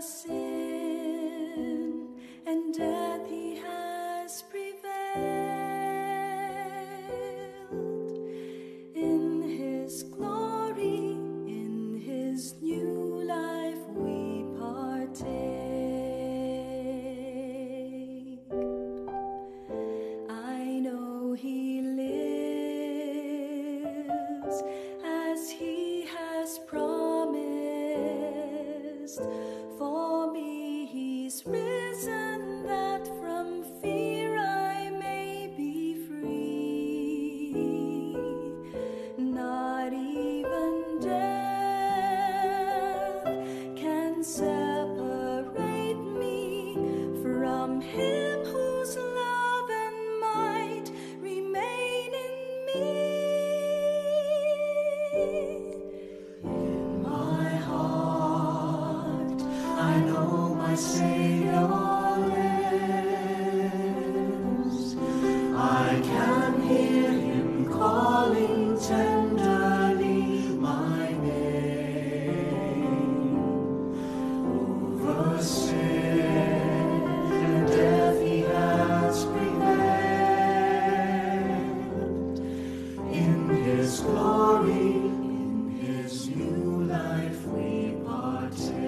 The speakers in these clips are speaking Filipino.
sin and death he has prevailed. In his glory, in his new life we partake. I know he lives as he has promised. For me he's risen, that from fear I may be free. Not even death can separate me from him whose love and might remain in me. In my heart I know my Savior lives. I can hear him calling tenderly my name. Over sin and death he has prevailed. In his glory, in his new life we partake.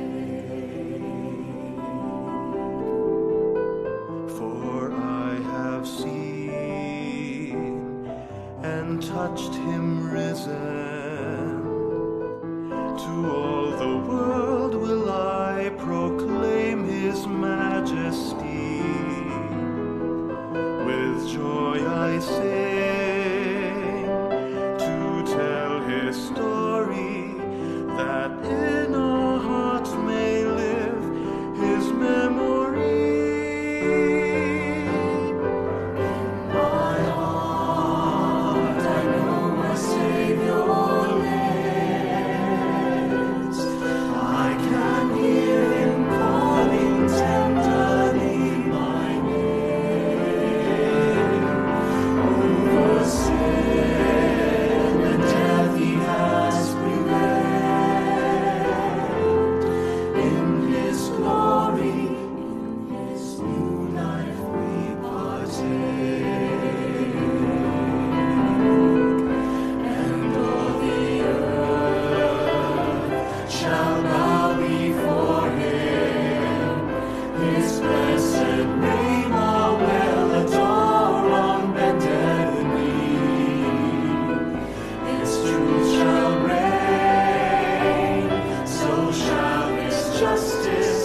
For I have seen and touched him risen. To all the world will I proclaim his majesty. With joy I sing to tell his story, that in our hearts may live his memory. My heart, I know my Savior lives. I can hear him calling tenderly my name. Over sin and death he has prevailed. In his glory, in his new life we partake. And all the earth shall bow before him. His blessed name all will adore on bended knee. His truth shall reign, so shall his justice.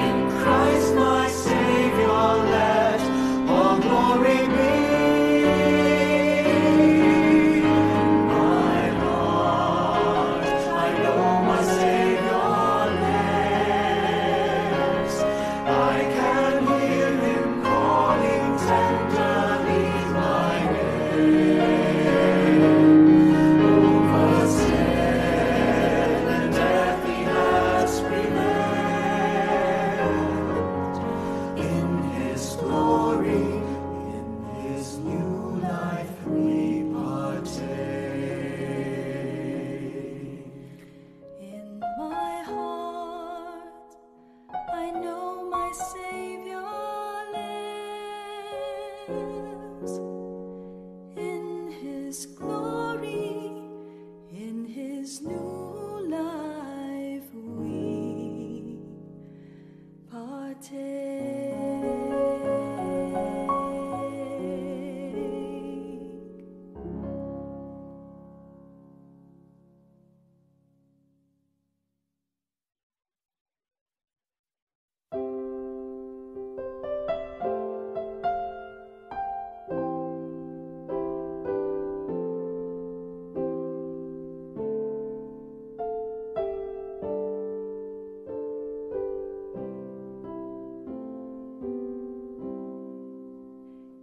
In Christ my Savior let all glory be. My heart, I know my Savior lives. I can hear him calling tenderly my name. Over sin and death he has prevailed. In his glory, in his new life we partake. In my heart, I know my Savior lives. In his glory, in his new life we partake.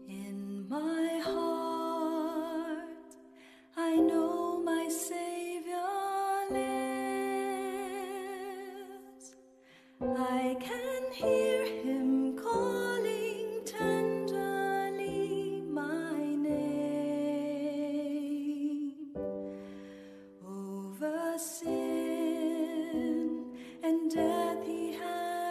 In my heart, I know my Savior lives. I can hear him calling tenderly my name. Over sin and death he has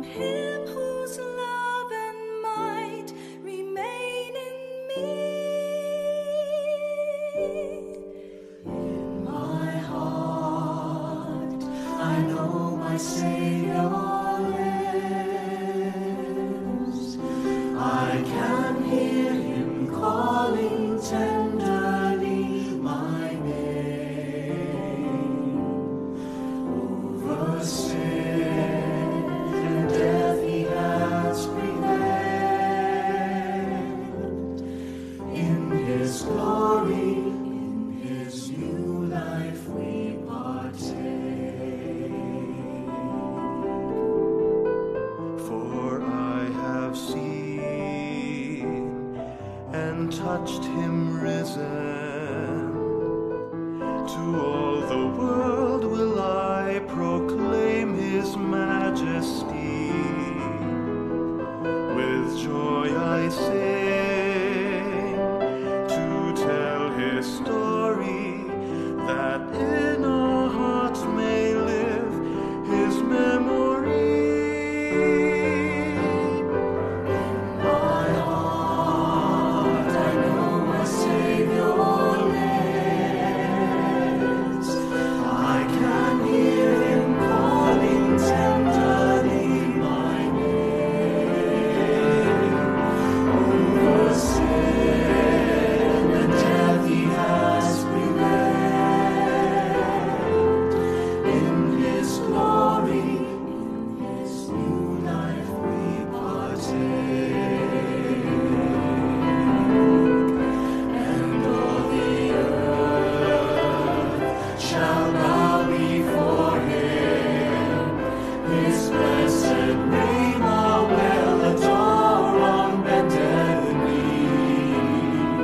Him whose love and might remain in me. In my heart I know my Savior lives. I can hear Him calling tenderly my name. Over sin and death He has prevailed. In His glory, in His new life we partake. For I have seen and touched Him risen. To all the world will I proclaim His majesty. With joy I sing to tell His story, that in our hearts may live His memory. My heart, I know my Savior lives. I can hear Him calling tenderly my name. Over sin and death He has prevailed. In His glory, in His new life we partake. And all the earth shall bow before Him. His blessed name all will adore on bended knee.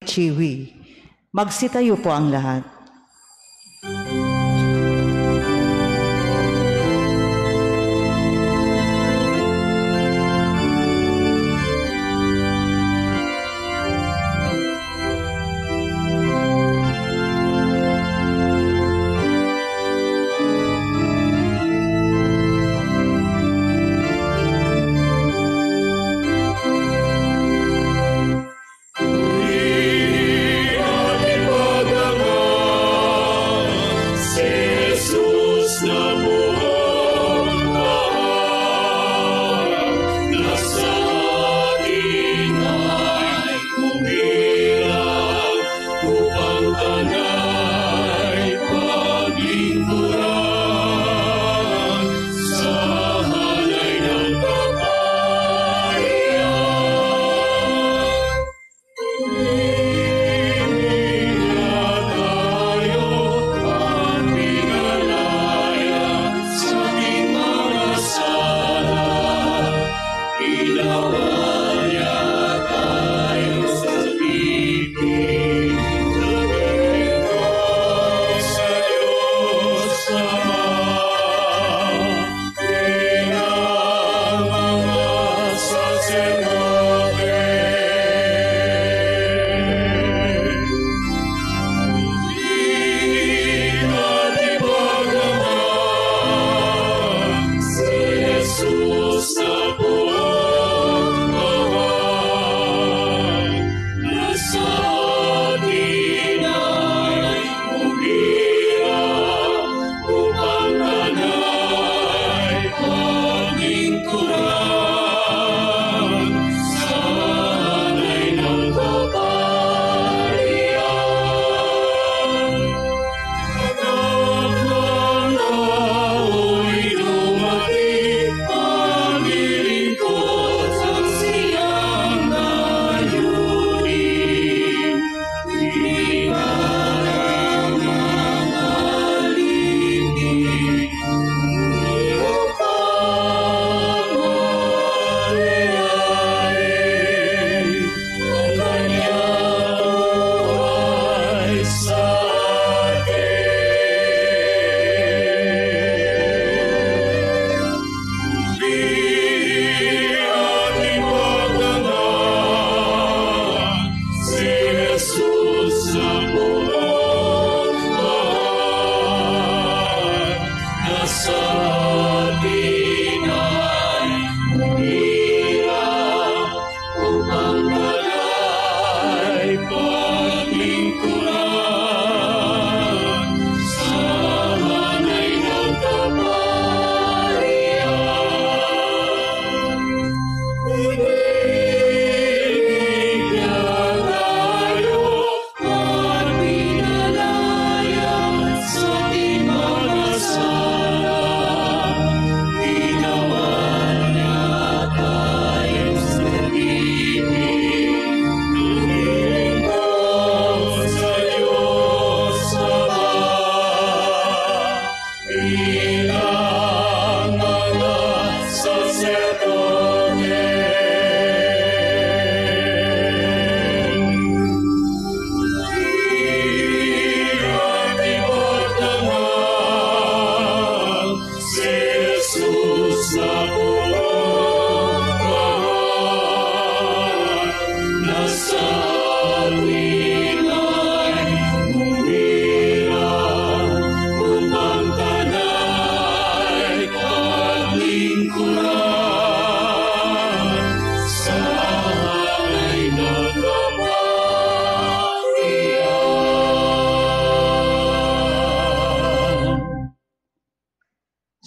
Chiwi. Magsitayo po ang lahat.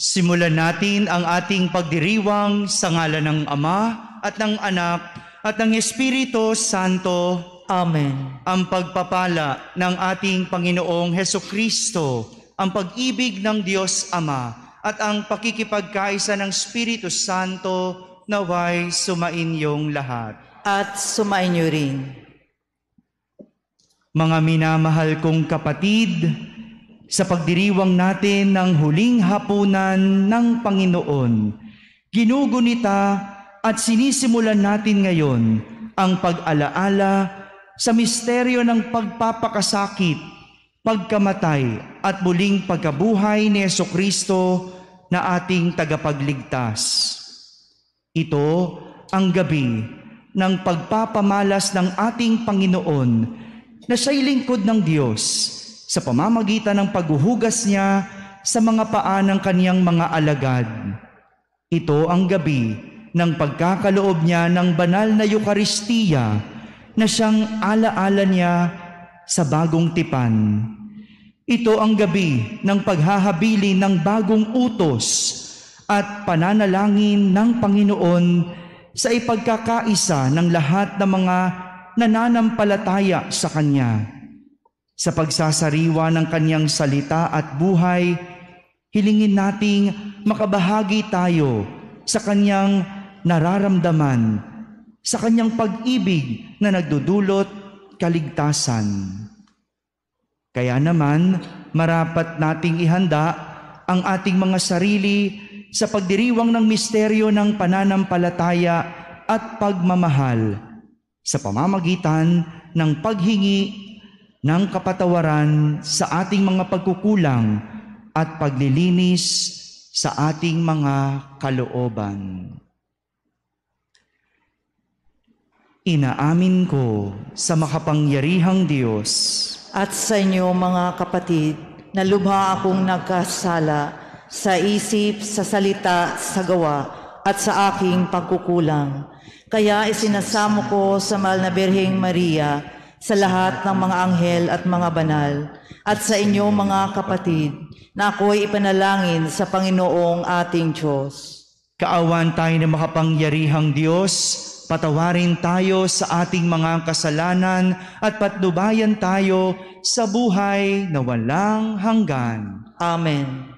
Simulan natin ang ating pagdiriwang sa ngalan ng Ama at ng Anak at ng Espiritu Santo. Amen. Ang pagpapala ng ating Panginoong Hesukristo, ang pag-ibig ng Diyos Ama at ang pakikipagkaisa ng Espiritu Santo naway sumainyong lahat. At sumainyo rin. Mga minamahal kong kapatid, sa pagdiriwang natin ng huling hapunan ng Panginoon, ginugunita at sinisimulan natin ngayon ang pag-alaala sa misteryo ng pagpapakasakit, pagkamatay at muling pagkabuhay ni Hesukristo na ating tagapagligtas. Ito ang gabi ng pagpapamalas ng ating Panginoon na siya'y lingkod ng Diyos sa pamamagitan ng paghuhugas niya sa mga paa ng kaniyang mga alagad. Ito ang gabi ng pagkakaloob niya ng banal na Eukaristiya na siyang alaala niya sa bagong tipan. Ito ang gabi ng paghahabili ng bagong utos at pananalangin ng Panginoon sa ipagkakaisa ng lahat ng mga nananampalataya sa Kanya. Sa pagsasariwa ng Kanyang salita at buhay, hilingin nating makabahagi tayo sa Kanyang nararamdaman, sa Kanyang pag-ibig na nagdudulot kaligtasan. Kaya naman, marapat nating ihanda ang ating mga sarili sa pagdiriwang ng misteryo ng pananampalataya at pagmamahal sa pamamagitan ng paghingi ng kapatawaran sa ating mga pagkukulang at paglilinis sa ating mga kalooban. Inaamin ko sa makapangyarihang Diyos At sa inyo mga kapatid, na lubha akong nagkasala sa isip, sa salita, sa gawa, at sa aking pagkukulang. Kaya isinasamo ko sa mahal na Birheng Maria, sa lahat ng mga anghel at mga banal, at sa inyo mga kapatid, na ako'y ipanalangin sa Panginoong ating Diyos. Kaawan tayo ng makapangyarihang Diyos, patawarin tayo sa ating mga kasalanan at patnubayan tayo sa buhay na walang hanggan. Amen.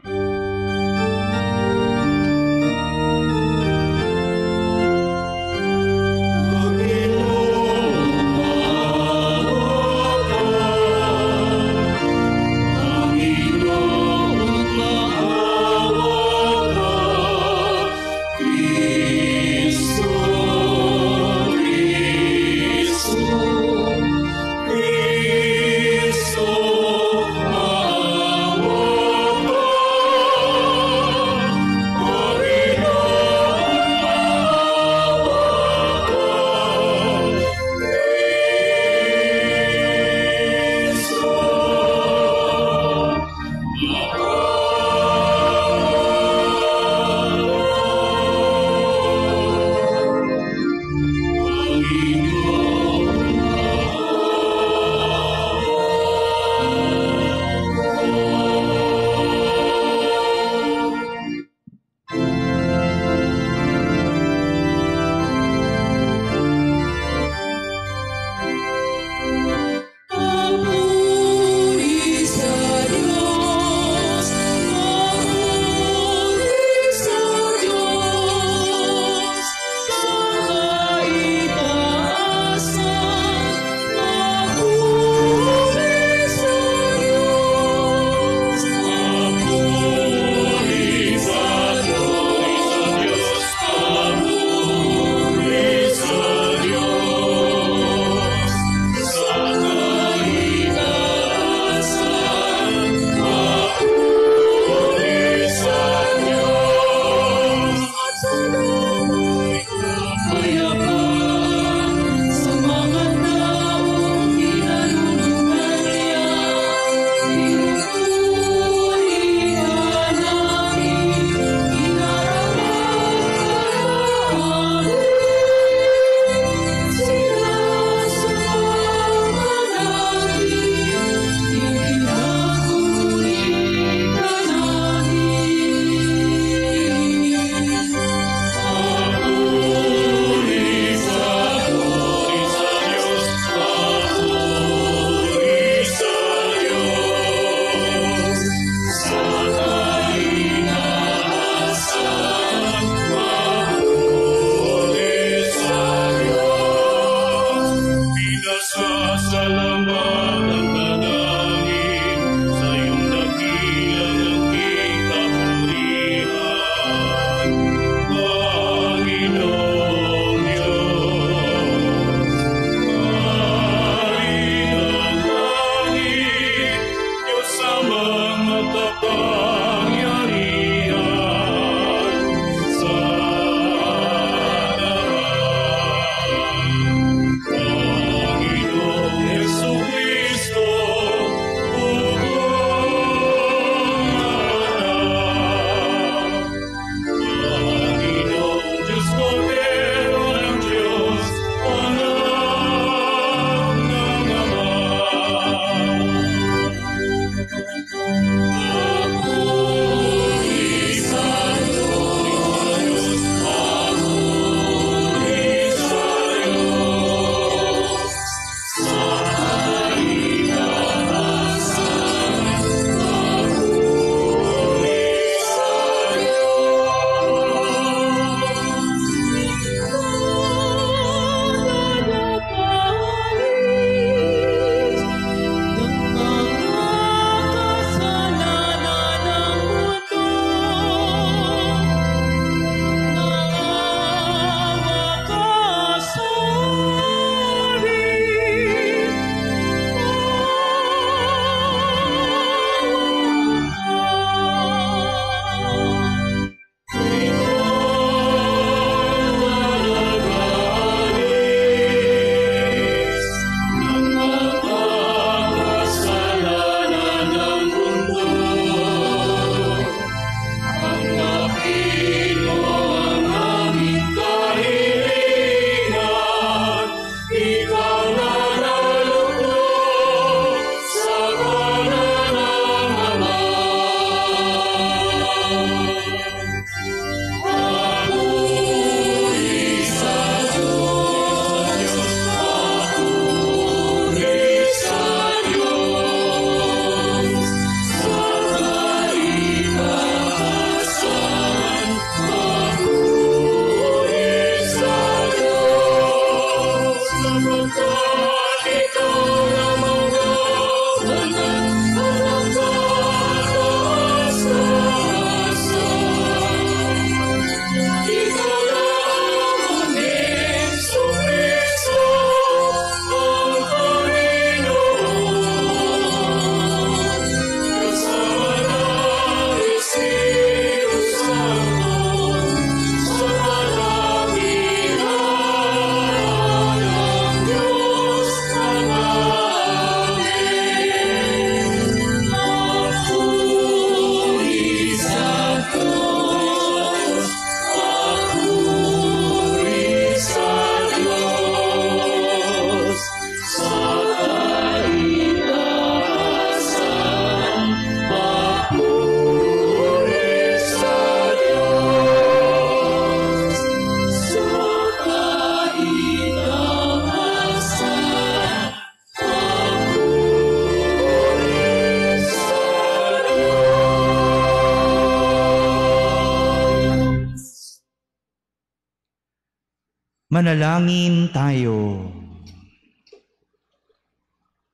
Manalangin tayo.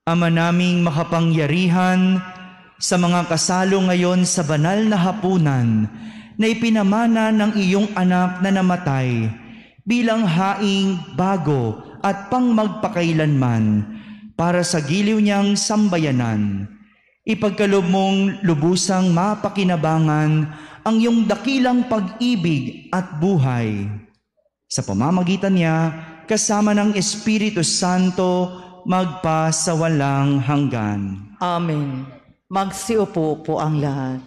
Ama naming makapangyarihan, sa mga kasalo ngayon sa banal na hapunan na ipinamana ng iyong anak na namatay bilang haing bago at pangmagpakailanman para sa giliw niyang sambayanan, ipagkaloob mong lubusang mapakinabangan ang iyong dakilang pag-ibig at buhay. Sa pamamagitan niya, kasama ng Espiritu Santo, magpa sa walang hanggan. Amen. Magsiupo po ang lahat.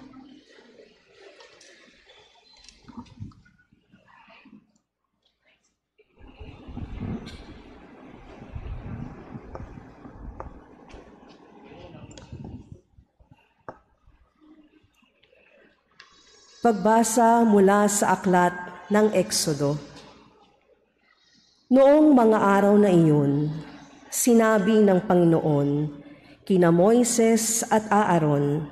Pagbasa mula sa aklat ng Eksodo. Noong mga araw na iyon, sinabi ng Panginoon kina Moises at Aaron,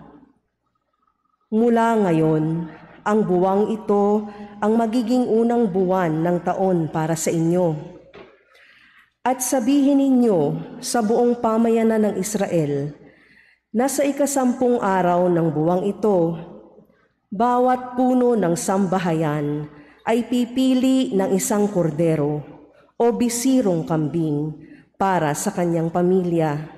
"Mula ngayon, ang buwang ito ang magiging unang buwan ng taon para sa inyo. At sabihin ninyo sa buong pamayanan ng Israel na sa ika-10 araw ng buwang ito, bawat puno ng sambahayan ay pipili ng isang kordero o bisirong kambing para sa kanyang pamilya.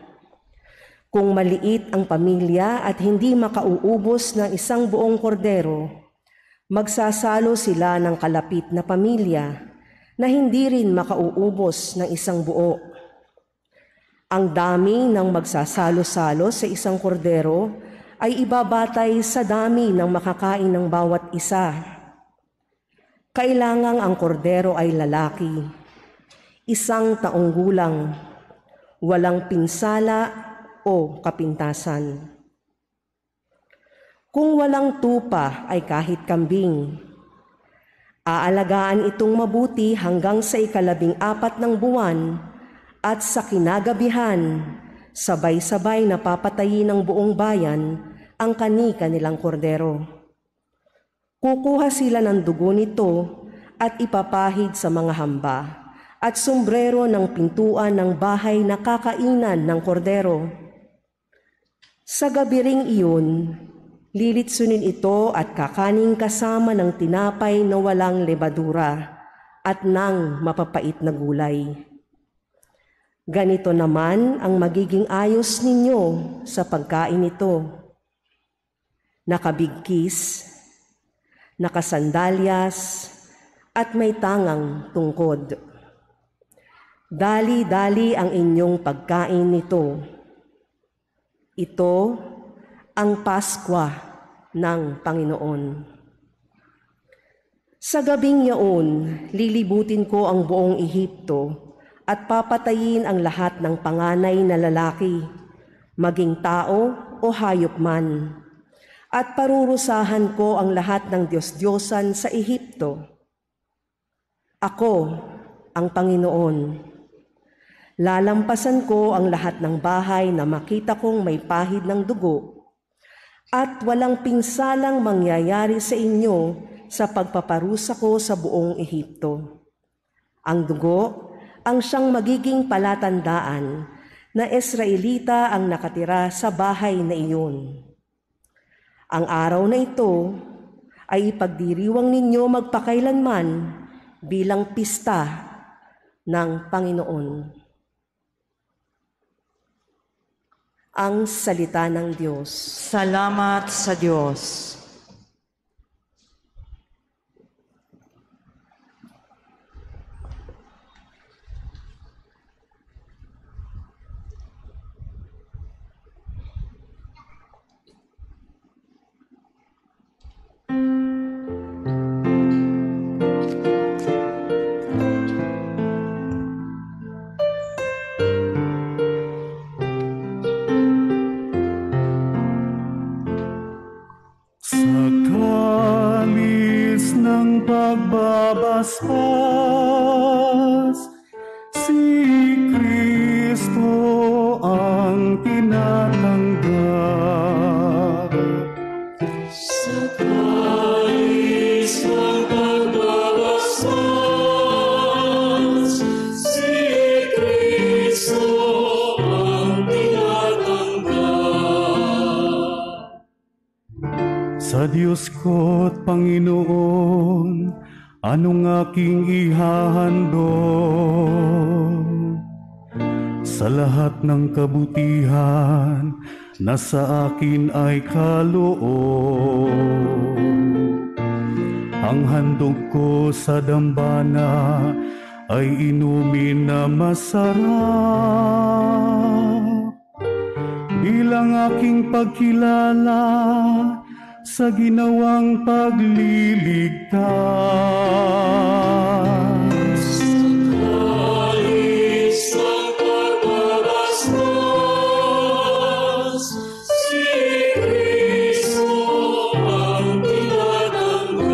Kung maliit ang pamilya at hindi makauubos ng isang buong kordero, magsasalo sila ng kalapit na pamilya na hindi rin makauubos ng isang buo. Ang dami ng magsasalo-salo sa isang kordero ay ibabatay sa dami ng makakain ng bawat isa. Kailangang ang kordero ay lalaki, 1 taong gulang, walang pinsala o kapintasan. Kung walang tupa ay kahit kambing. Aalagaan itong mabuti hanggang sa ika-14 ng buwan at sa kinagabihan, sabay-sabay na papatayin ng buong bayan ang kani-kanilang kordero. Kukuha sila ng dugo nito at ipapahid sa mga hamba at sombrero ng pintuan ng bahay na kakainan ng kordero. Sa gabi ring iyon, lilitsunin ito at kakaning kasama ng tinapay na walang lebadura at ng mapapait na gulay. Ganito naman ang magiging ayos ninyo sa pagkain nito: nakabigkis, nakasandalyas, at may tangang tungkod. Dali-dali ang inyong pagkain nito. Ito ang Paskwa ng Panginoon. Sa gabing yaon, lilibutin ko ang buong Ehipto at papatayin ang lahat ng panganay na lalaki, maging tao o hayop man, at parurusahan ko ang lahat ng Diyos-Diyosan sa Ehipto. Ako, ang Panginoon. Lalampasan ko ang lahat ng bahay na makita kong may pahid ng dugo, at walang pinsalang mangyayari sa inyo sa pagpaparusa ko sa buong Ehipto. Ang dugo ang siyang magiging palatandaan na Israelita ang nakatira sa bahay na iyon. Ang araw na ito ay ipagdiriwang ninyo magpakailanman bilang pista ng Panginoon." Ang salita ng Diyos. Salamat sa Diyos. Diyos ko't Panginoon, anong aking ihahandog? Sa lahat ng kabutihan na sa akin ay kaloob, ang handog ko sa dambana ay inumin na masarap, bilang aking pagkilala sa ginawang pagliligtas. Kalis ng pagbabastos, si Kristo ang tinatanggap.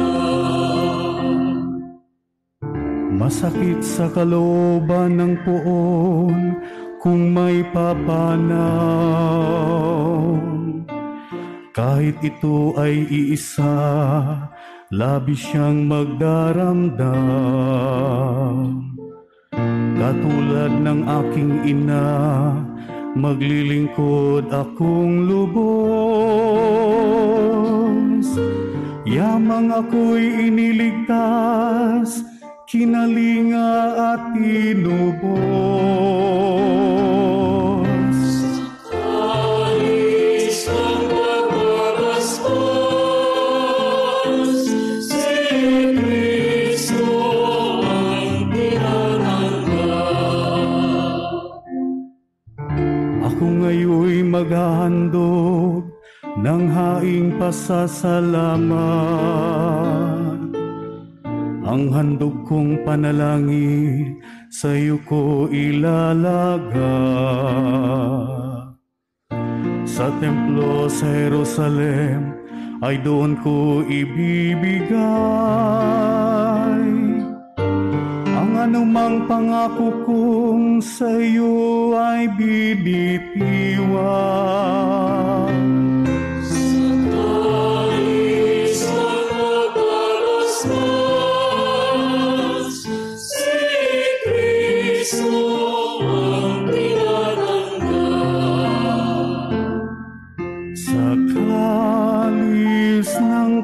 Masakit sa kalooban ng poon kung may papanaw, kahit ito ay iisa, labis siyang magdaramdam. Katulad ng aking ina, maglilingkod akong lubos. Yamang ako'y iniligtas, kinalinga at tinubos. Kalis ng pagbabastos, si Kristo ang tinatanggap. Ako ngayon'y maghahandog ng haing pasasalamat. Ang handog kong panalangin sa'yo ko ilalaga. Sa templo sa Jerusalem ay doon ko ibibigay ang anumang pangako kong sa'yo ay binitiwan.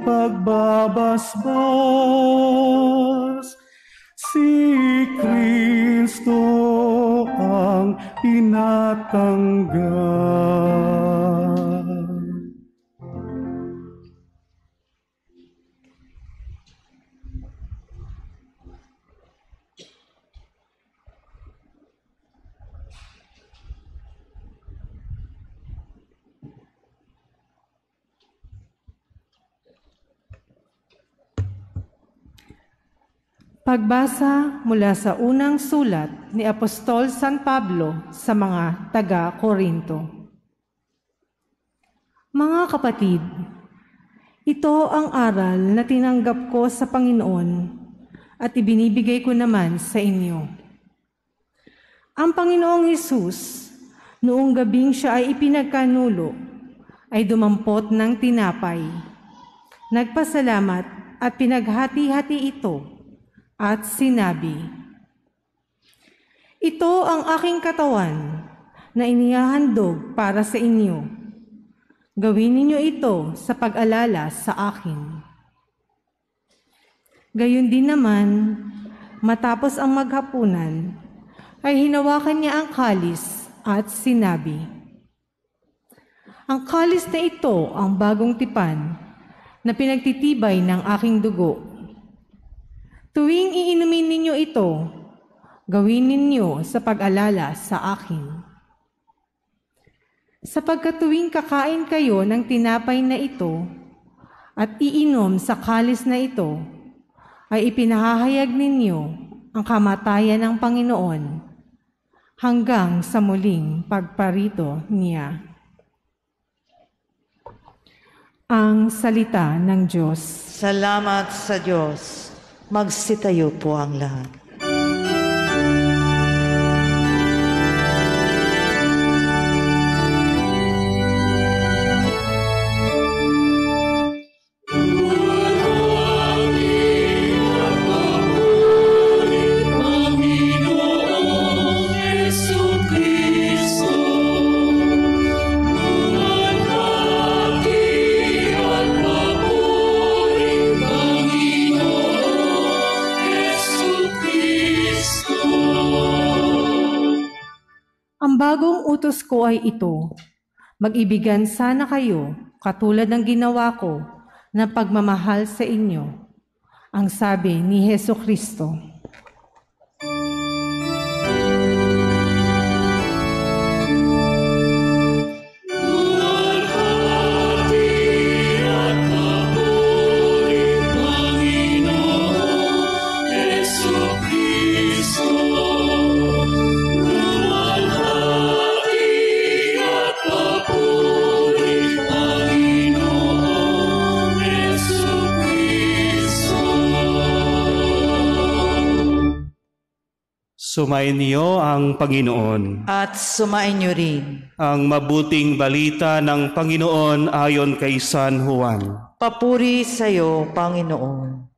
Pagbabasbas, si Kristo ang tinatanggap. Pagbasa mula sa unang sulat ni Apostol San Pablo sa mga taga-Korinto. Mga kapatid, ito ang aral na tinanggap ko sa Panginoon at ibinibigay ko naman sa inyo. Ang Panginoong Hesus, noong gabing siya ay ipinagkanulo, ay dumampot ng tinapay, nagpasalamat at pinaghati-hati ito, at sinabi, "Ito ang aking katawan na inihahandog para sa inyo. Gawin ninyo ito sa pag-alala sa akin." Gayon din naman, matapos ang maghapunan, ay hinawakan niya ang kalis at sinabi, "Ang kalis na ito ang bagong tipan na pinagtitibay ng aking dugo. Tuwing iinumin ninyo ito, gawin ninyo sa pag-alala sa akin. Sapagkat tuwing kakain kayo ng tinapay na ito at iinom sa kalis na ito, ay ipinahahayag ninyo ang kamatayan ng Panginoon hanggang sa muling pagparito niya." Ang salita ng Diyos. Salamat sa Diyos. Magsitayo po ang lahat. Kristo, bagong utos ko ay ito, mag-ibigan sana kayo katulad ng ginawa ko na pagmamahal sa inyo. Ang sabi ni Hesukristo. Sumainyo ang Panginoon. At sumainyo rin. Ang mabuting balita ng Panginoon ayon kay San Juan. Papuri sa iyo, Panginoon.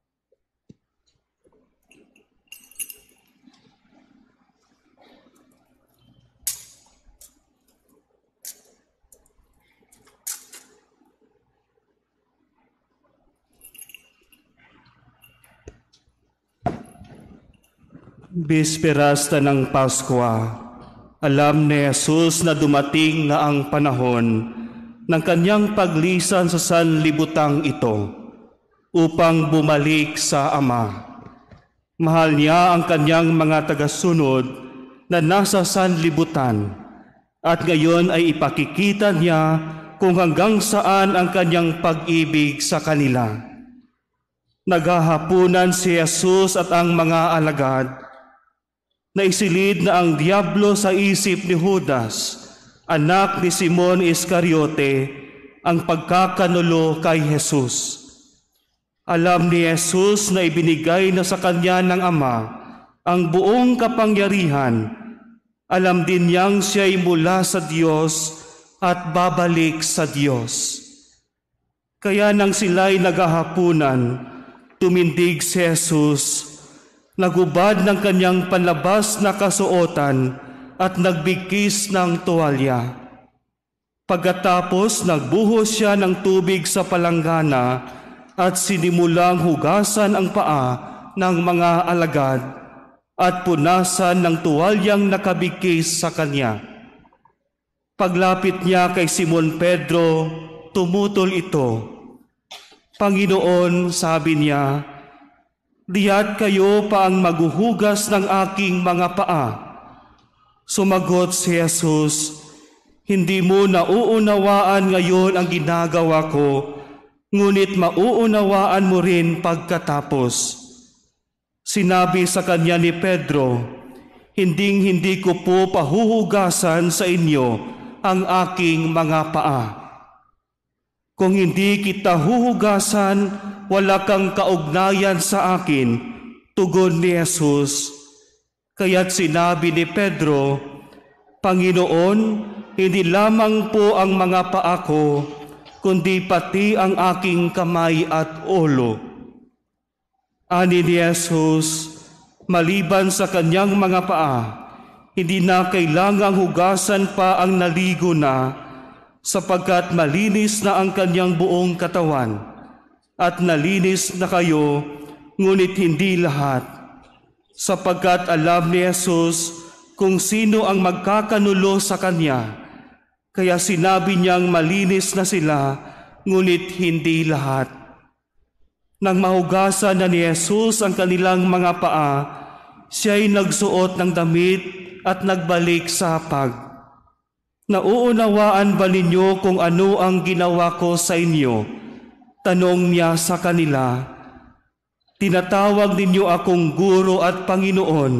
Bisperas na ng Pasko, alam ni Jesus na dumating na ang panahon ng kanyang paglisan sa sanlibutang ito upang bumalik sa Ama. Mahal niya ang kanyang mga tagasunod na nasa sanlibutan at ngayon ay ipakikita niya kung hanggang saan ang kanyang pag-ibig sa kanila. Naghahapunan si Jesus at ang mga alagad. Naisilid na ang diablo sa isip ni Judas, anak ni Simon Iscariote, ang pagkakanulo kay Jesus. Alam ni Jesus na ibinigay na sa kanya ng Ama ang buong kapangyarihan. Alam din niyang siya'y mula sa Diyos at babalik sa Diyos. Kaya nang sila'y naghahapunan, tumindig si Jesus, nagubad ng kanyang panlabas na kasuotan at nagbigkis ng tuwalya. Pagkatapos nagbuhos siya ng tubig sa palanggana at sinimulang hugasan ang paa ng mga alagad at punasan ng tuwalyang nakabigkis sa kanya. Paglapit niya kay Simon Pedro, tumutol ito. Panginoon, sabi niya, diya't kayo pa ang maghuhugas ng aking mga paa. Sumagot si Jesus, hindi mo nauunawaan ngayon ang ginagawa ko, ngunit mauunawaan mo rin pagkatapos. Sinabi sa kanya ni Pedro, hindi ko po pahuhugasan sa inyo ang aking mga paa. Kung hindi kita huhugasan, wala kang kaugnayan sa akin, tugon ni Jesus. Kaya't sinabi ni Pedro, Panginoon, hindi lamang po ang mga paa ko, kundi pati ang aking kamay at ulo. Ani ni Jesus, maliban sa kanyang mga paa, hindi na kailangang hugasan pa ang naligo na, sapagkat malinis na ang kanyang buong katawan. At nalinis na kayo, ngunit hindi lahat, sapagkat alam ni Jesus kung sino ang magkakanulo sa kanya. Kaya sinabi niyang malinis na sila, ngunit hindi lahat. Nang mahugasan na ni Jesus ang kanilang mga paa, siya'y nagsuot ng damit at nagbalik sa hapag. Nauunawaan ba ninyo kung ano ang ginawa ko sa inyo? Tanong niya sa kanila. Tinatawag ninyo akong guro at Panginoon,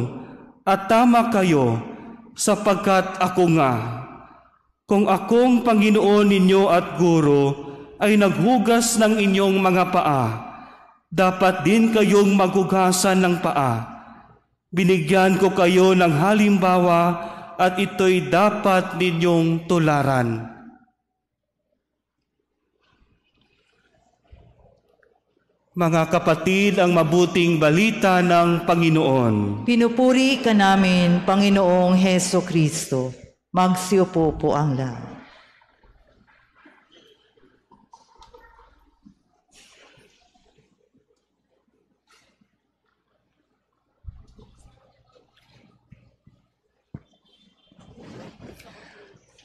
at tama kayo, sapagkat ako nga. Kung akong Panginoon ninyo at guro ay naghugas ng inyong mga paa, dapat din kayong maghugasan ng paa. Binigyan ko kayo ng halimbawa at ito'y dapat ninyong tularan. Mga kapatid, ang mabuting balita ng Panginoon. Pinupuri ka namin, Panginoong Hesukristo. Magsiupo po ang lahat.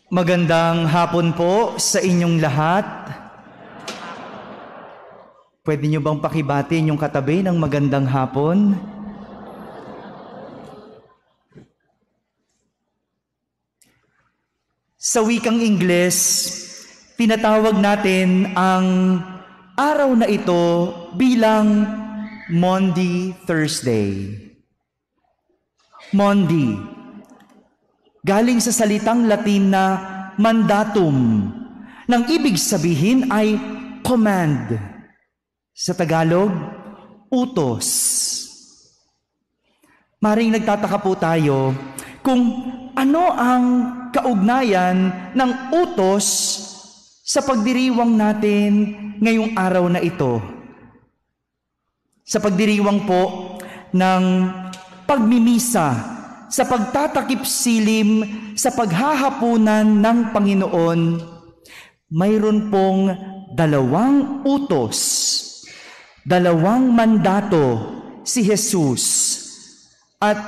Magandang hapon po sa inyong lahat. Pwede nyo bang pakibatin yung katabi ng magandang hapon? Sa wikang Ingles, tinatawag natin ang araw na ito bilang Maundy Thursday. Maundy. Galing sa salitang Latin na mandatum, nang ibig sabihin ay command. Sa Tagalog, utos. Maring nagtataka po tayo kung ano ang kaugnayan ng utos sa pagdiriwang natin ngayong araw na ito. Sa pagdiriwang po ng pagmimisa, sa pagtatakip silim sa paghahapunan ng Panginoon, mayroon pong dalawang utos, dalawang mandato si Jesus, at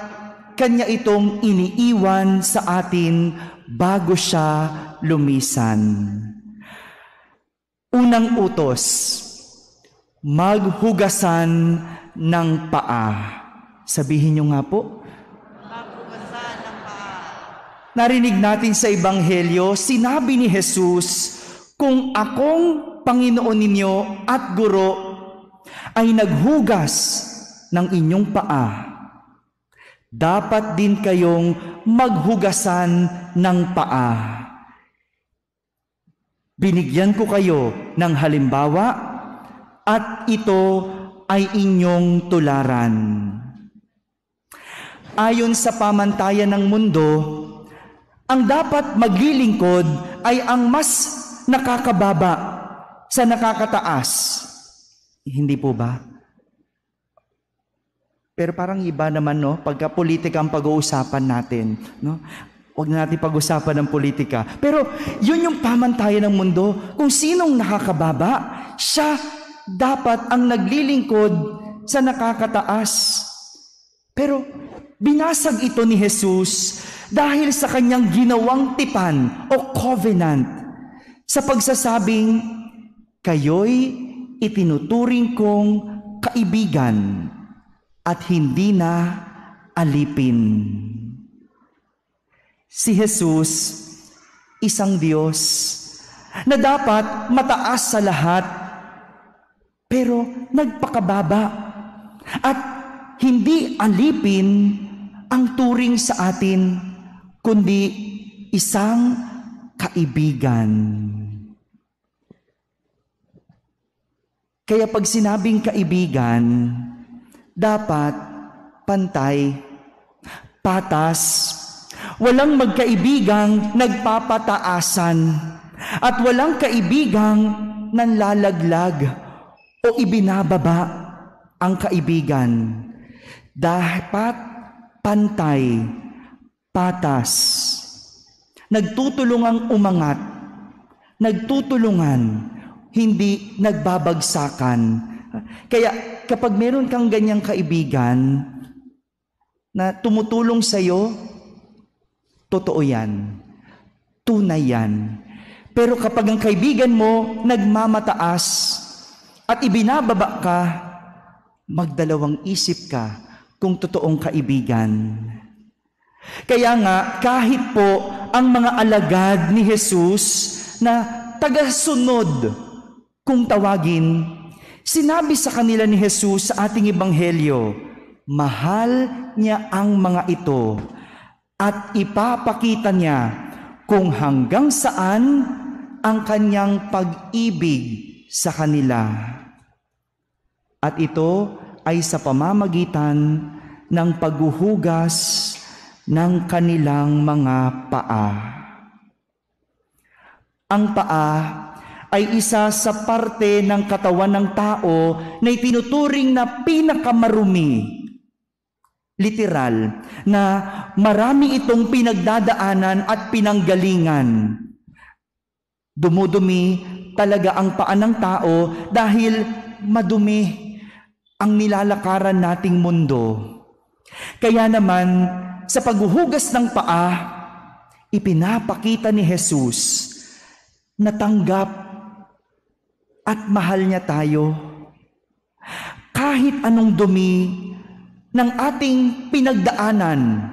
kanya itong iniiwan sa atin bago siya lumisan. Unang utos, maghugasan ng paa. Sabihin niyo nga po. Narinig natin sa Ebanghelyo, sinabi ni Jesus, kung akong Panginoon ninyo at Guro ay naghugas ng inyong paa, dapat din kayong maghugasan ng paa. Binigyan ko kayo ng halimbawa at ito ay inyong tularan. Ayon sa pamantayan ng mundo, ang dapat maglilingkod ay ang mas nakakababa sa nakakataas. Hindi po ba? Pero parang iba naman, no? Pagka politika ang pag-uusapan natin, no? Huwag na natin pag-usapan ng politika. Pero yun yung pamantayan ng mundo. Kung sinong nakakababa, siya dapat ang naglilingkod sa nakakataas. Pero binasag ito ni Jesus dahil sa kanyang ginawang tipan o covenant sa pagsasabing, kayo'y itinuturing kong kaibigan at hindi na alipin. Si Jesus, isang Diyos na dapat mataas sa lahat, pero nagpakababa at hindi alipin ang turing sa atin, kundi isang kaibigan. Kaya pag sinabing kaibigan, dapat pantay, patas, walang magkaibigang nagpapataasan at walang kaibigang nanlalaglag o ibinababa ang kaibigan. Dapat pantay, patas, nagtutulungang umangat, nagtutulungan, hindi nagbabagsakan. Kaya kapag meron kang ganyang kaibigan na tumutulong sa iyo, totoo yan, tunay yan. Pero kapag ang kaibigan mo nagmamataas at ibinababa ka, magdalawang isip ka kung totoong kaibigan. Kaya nga, kahit po ang mga alagad ni Jesus na tagasunod kung tawagin, sinabi sa kanila ni Jesus sa ating Ebanghelyo, mahal niya ang mga ito at ipapakita niya kung hanggang saan ang kanyang pag-ibig sa kanila. At ito ay sa pamamagitan ng paghuhugas ng kanilang mga paa. Ang paa ay isa sa parte ng katawan ng tao na itinuturing na pinakamarumi. Literal, na marami itong pinagdadaanan at pinanggalingan. Dumudumi talaga ang paa ng tao dahil madumi ang nilalakaran nating mundo. Kaya naman, sa paghuhugas ng paa, ipinapakita ni Jesus na tanggap at mahal niya tayo. Kahit anong dumi ng ating pinagdaanan,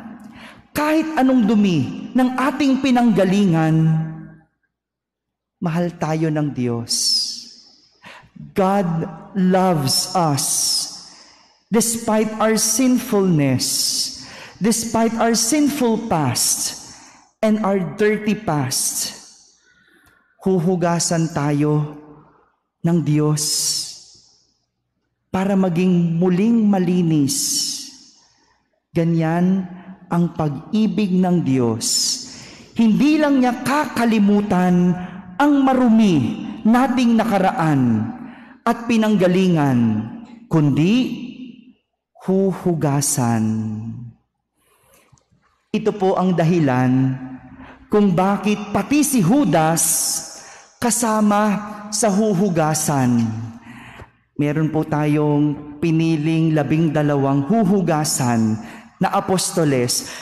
kahit anong dumi ng ating pinanggalingan, mahal tayo ng Diyos. God loves us despite our sinfulness, despite our sinful past and our dirty past. Huhugasan tayo ng Diyos para maging muling malinis. Ganyan ang pag-ibig ng Diyos. Hindi lang niya kakalimutan ang marumi nating nakaraan at pinanggalingan, kundi huhugasan. Ito po ang dahilan kung bakit pati si Judas kasama sa huhugasan. Meron po tayong piniling 12 huhugasan na apostoles.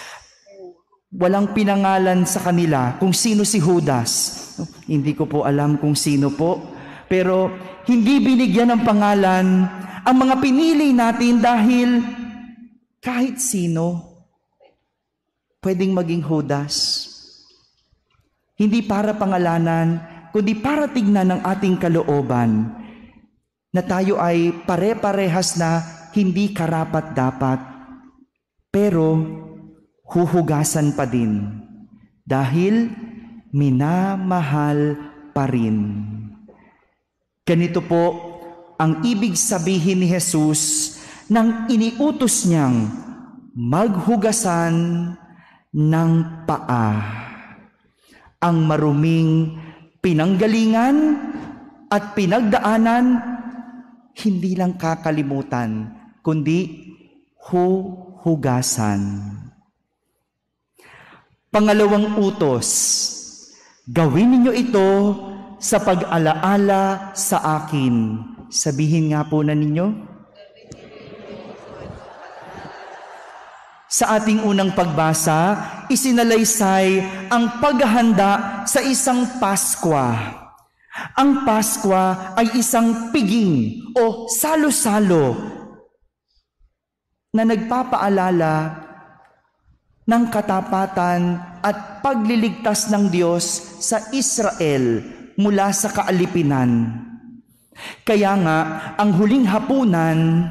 Walang pinangalan sa kanila kung sino si Judas. Hindi ko po alam kung sino po. Pero hindi binigyan ng pangalan ang mga pinili natin dahil kahit sino pwedeng maging Judas. Hindi para pangalanan, kundi para tignan ng ating kalooban na tayo ay pare-parehas na hindi karapat-dapat, pero huhugasan pa din dahil minamahal pa rin. Ganito po ang ibig sabihin ni Jesus nang iniutos niyang maghugasan ng paa. Ang maruming pinanggalingan at pinagdaanan, hindi lang kakalimutan, kundi huhugasan. Pangalawang utos, gawin ninyo ito sa pag-alaala sa akin. Sabihin nga po na ninyo. Sa ating unang pagbasa, isinalaysay ang paghahanda sa isang Paskwa. Ang Paskwa ay isang piging o salo-salo na nagpapaalala ng katapatan at pagliligtas ng Diyos sa Israel mula sa kaalipinan. Kaya nga, ang huling hapunan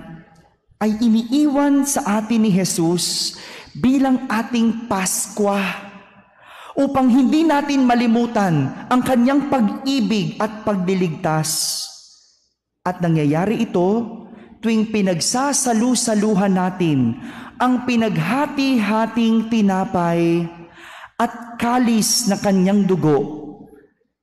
ay iniiwan sa atin ni Jesus bilang ating Paskwa upang hindi natin malimutan ang kanyang pag-ibig at pagliligtas. At nangyayari ito tuwing pinagsasalu-saluhan natin ang pinaghati-hating tinapay at kalis na kanyang dugo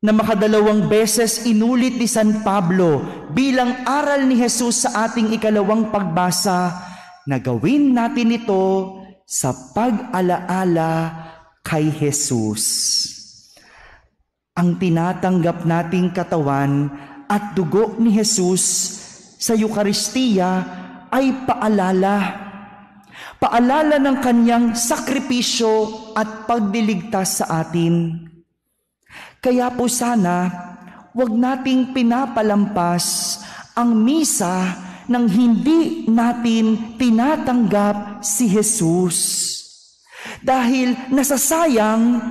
na makadalawang beses inulit ni San Pablo bilang aral ni Jesus sa ating ikalawang pagbasa na gawin natin ito sa pag-alaala kay Jesus. Ang tinatanggap nating katawan at dugo ni Jesus sa Eukaristiya ay paalala. Paalala ng kanyang sakripisyo at pagdiligtas sa atin. Kaya po sana, huwag nating pinapalampas ang misa nang hindi natin tinatanggap si Jesus. Dahil nasasayang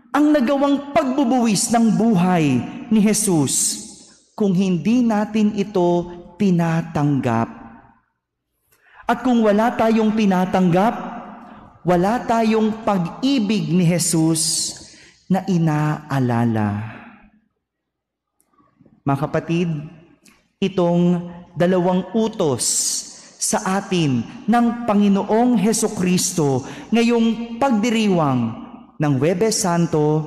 ang nagawang pagbubuwis ng buhay ni Jesus kung hindi natin ito tinatanggap. At kung wala tayong tinatanggap, wala tayong pag-ibig ni Jesus na inaalala. Mga kapatid, itong 2 utos sa atin ng Panginoong Hesukristo ngayong pagdiriwang ng Huwebes Santo,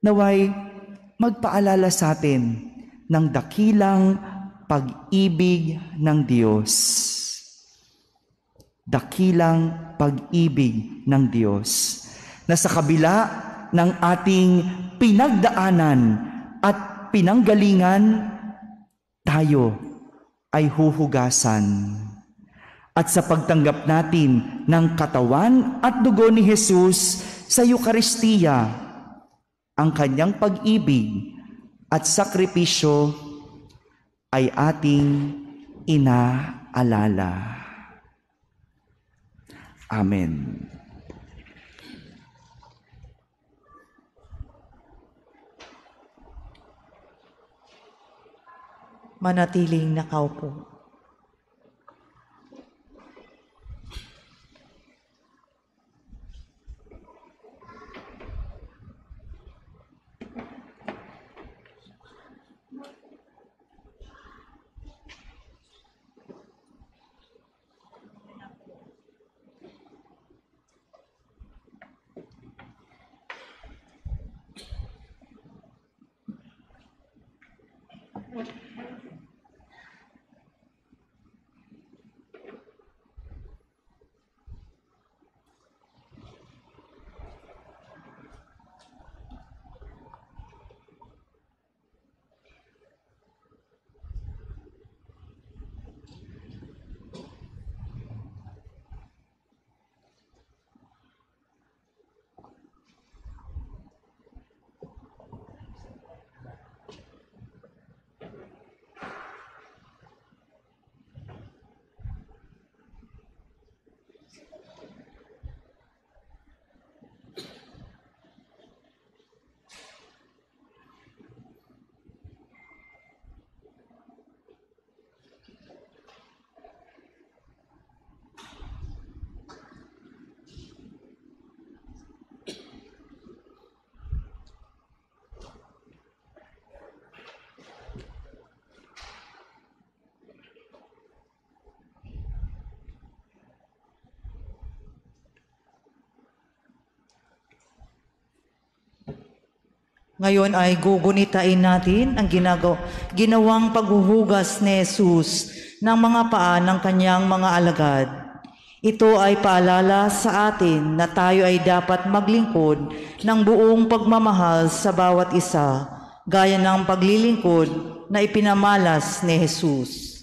naway magpaalala sa atin ng dakilang pag-ibig ng Diyos. Dakilang pag-ibig ng Diyos na sa kabila ng ating pinagdaanan at pinanggalingan, tayo ay huhugasan. At sa pagtanggap natin ng katawan at dugo ni Jesus, sa Eukaristiya ang kanyang pag-ibig at sakripisyo ay ating inaalala. Amen. Manatiling nakaupo. Ngayon ay gugunitain natin ang ginawang paghuhugas ni Jesus ng mga paa ng kanyang mga alagad. Ito ay paalala sa atin na tayo ay dapat maglingkod ng buong pagmamahal sa bawat isa, gaya ng paglilingkod na ipinamalas ni Jesus.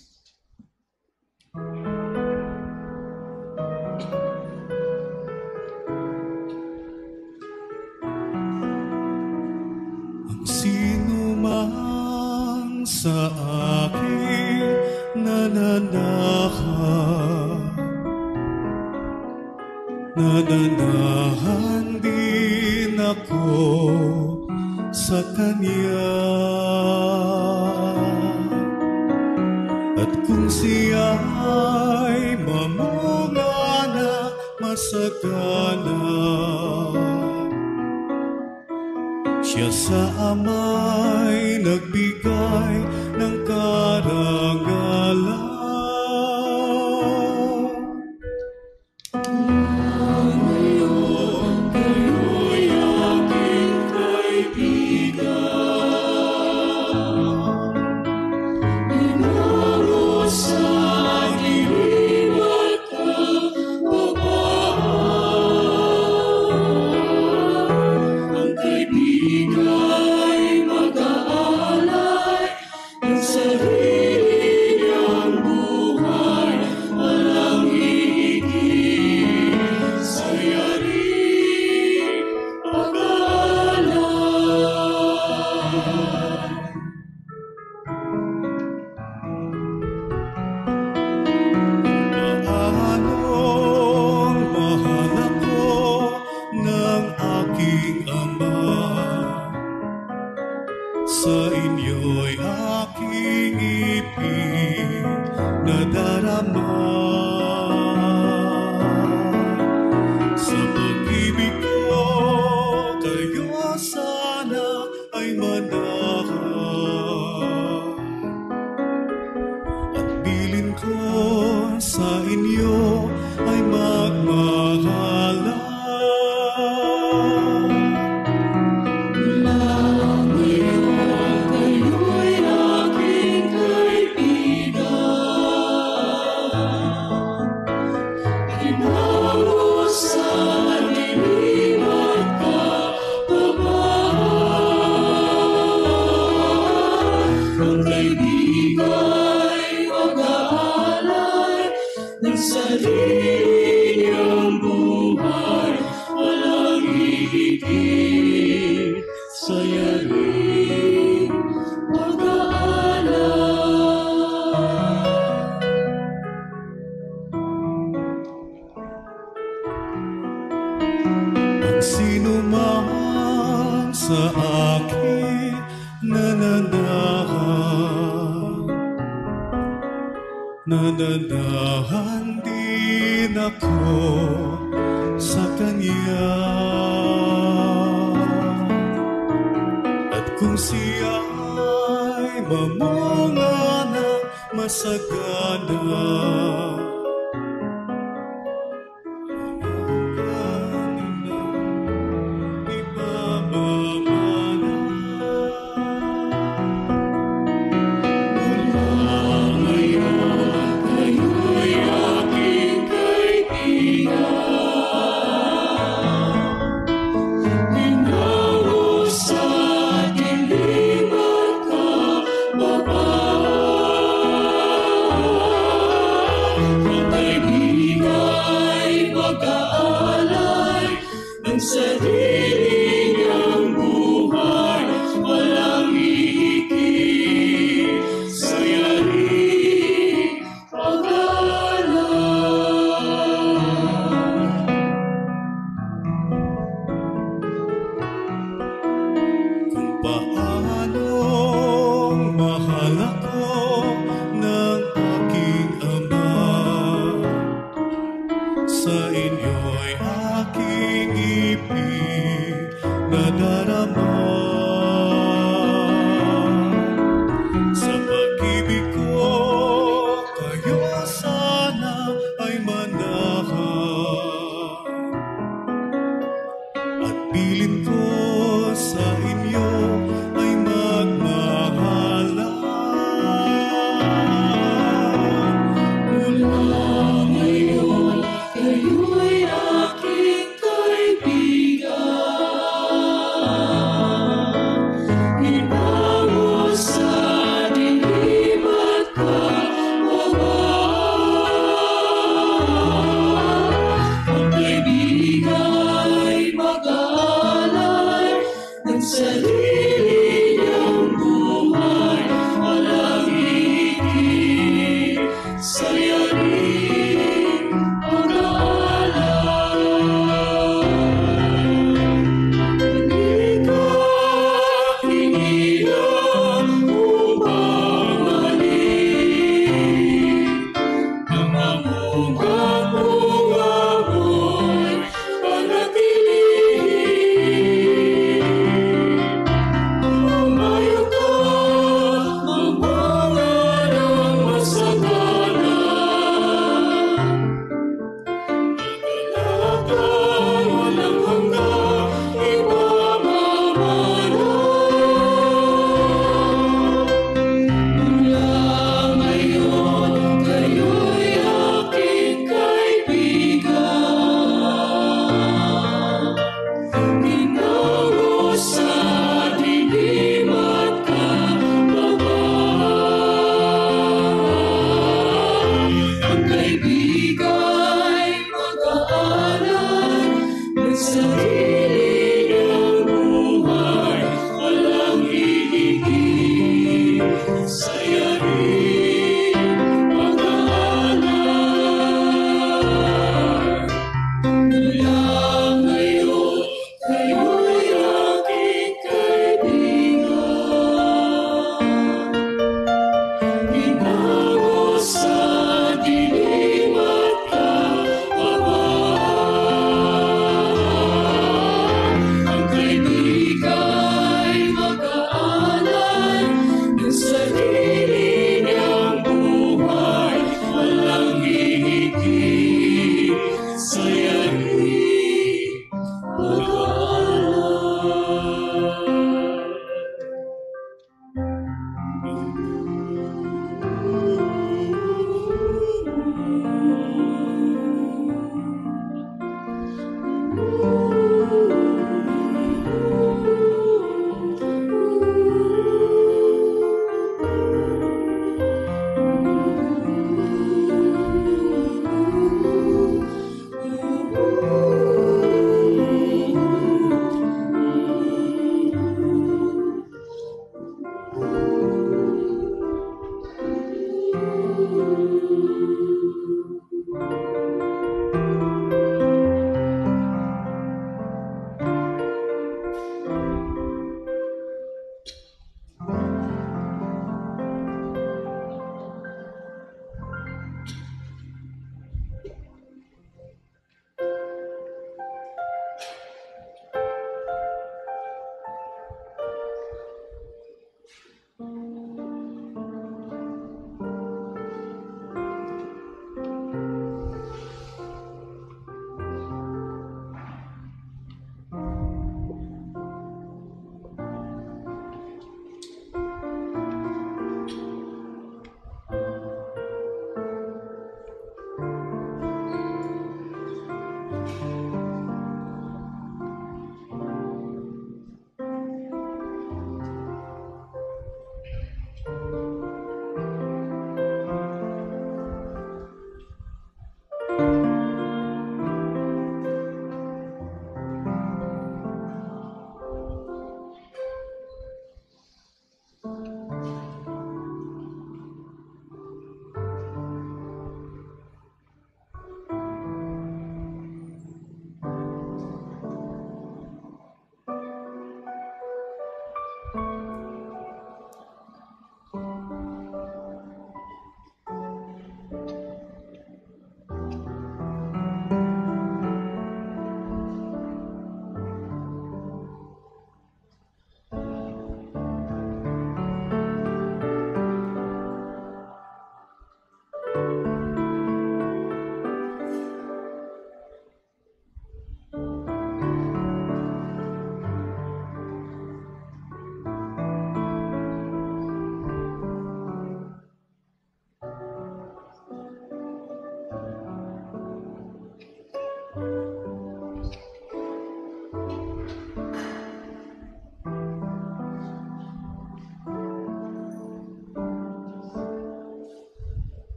Sino man sa akin nananahan din ako sa Kanya. At kung siya'y mamungana, masagana, siya sa Ama'y nagbigay ng karangalan. Ngayon, kayo'y aking kaibigan, inaro sa dilim at kababaan. Ang kaibigan mag-aalay ng sarili niyang sino man sa akin nananahan din ako sa Kanya. At kung siya ay mamunga na masagana,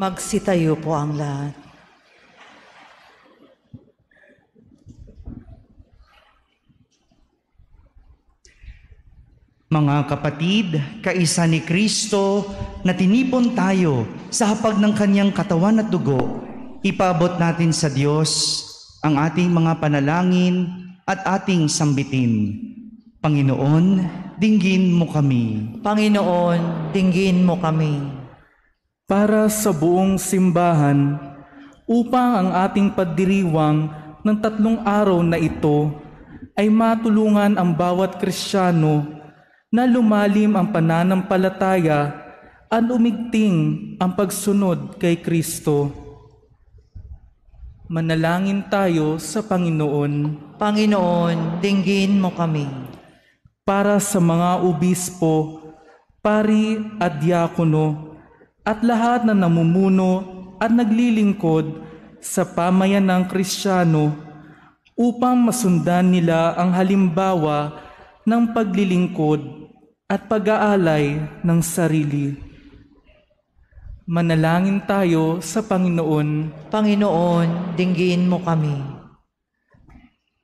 Magsitayo po ang lahat. Mga kapatid, kaisa ni Kristo na tinipon tayo sa hapag ng kanyang katawan at dugo, ipaabot natin sa Diyos ang ating mga panalangin at ating sambitin. Panginoon, dinggin mo kami. Panginoon, dinggin mo kami. Para sa buong simbahan, upang ang ating pagdiriwang ng 3 araw na ito ay matulungan ang bawat Kristiyano na lumalim ang pananampalataya at umigting ang pagsunod kay Kristo. Manalangin tayo sa Panginoon. Panginoon, dinggin mo kami. Para sa mga obispo, pari at diakono, at lahat na namumuno at naglilingkod sa pamayanang Kristiyano upang masundan nila ang halimbawa ng paglilingkod at pag-aalay ng sarili. Manalangin tayo sa Panginoon. Panginoon, dinggin mo kami.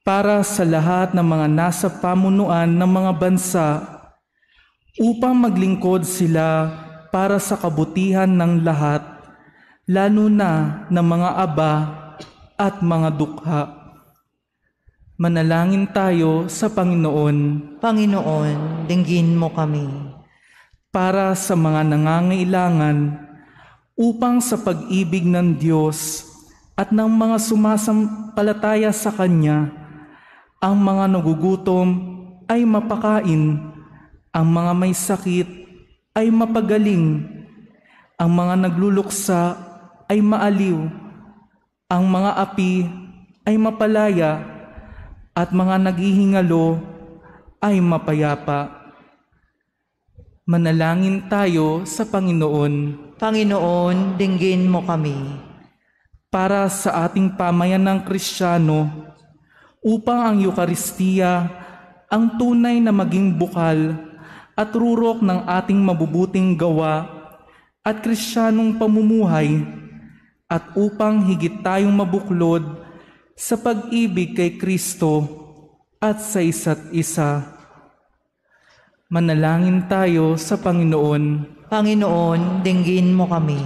Para sa lahat ng mga nasa pamunuan ng mga bansa, upang maglingkod sila para sa kabutihan ng lahat, lalo na ng mga aba at mga dukha. Manalangin tayo sa Panginoon. Panginoon, dinggin mo kami. Para sa mga nangangailangan, upang sa pag-ibig ng Diyos at ng mga sumasampalataya sa Kanya, ang mga nagugutom ay mapakain, ang mga may sakit ay mapagaling, ang mga nagluluksa ay maaliw, ang mga api ay mapalaya, at mga naghihingalo ay mapayapa. Manalangin tayo sa Panginoon. Panginoon, dinggin mo kami. Para sa ating pamayanang Kristiyano, upang ang Eukaristiya ang tunay na maging bukal at rurok ng ating mabubuting gawa at Kristiyanong pamumuhay, at upang higit tayong mabuklod sa pag-ibig kay Kristo at sa isa't isa. Manalangin tayo sa Panginoon. Panginoon, dinggin mo kami.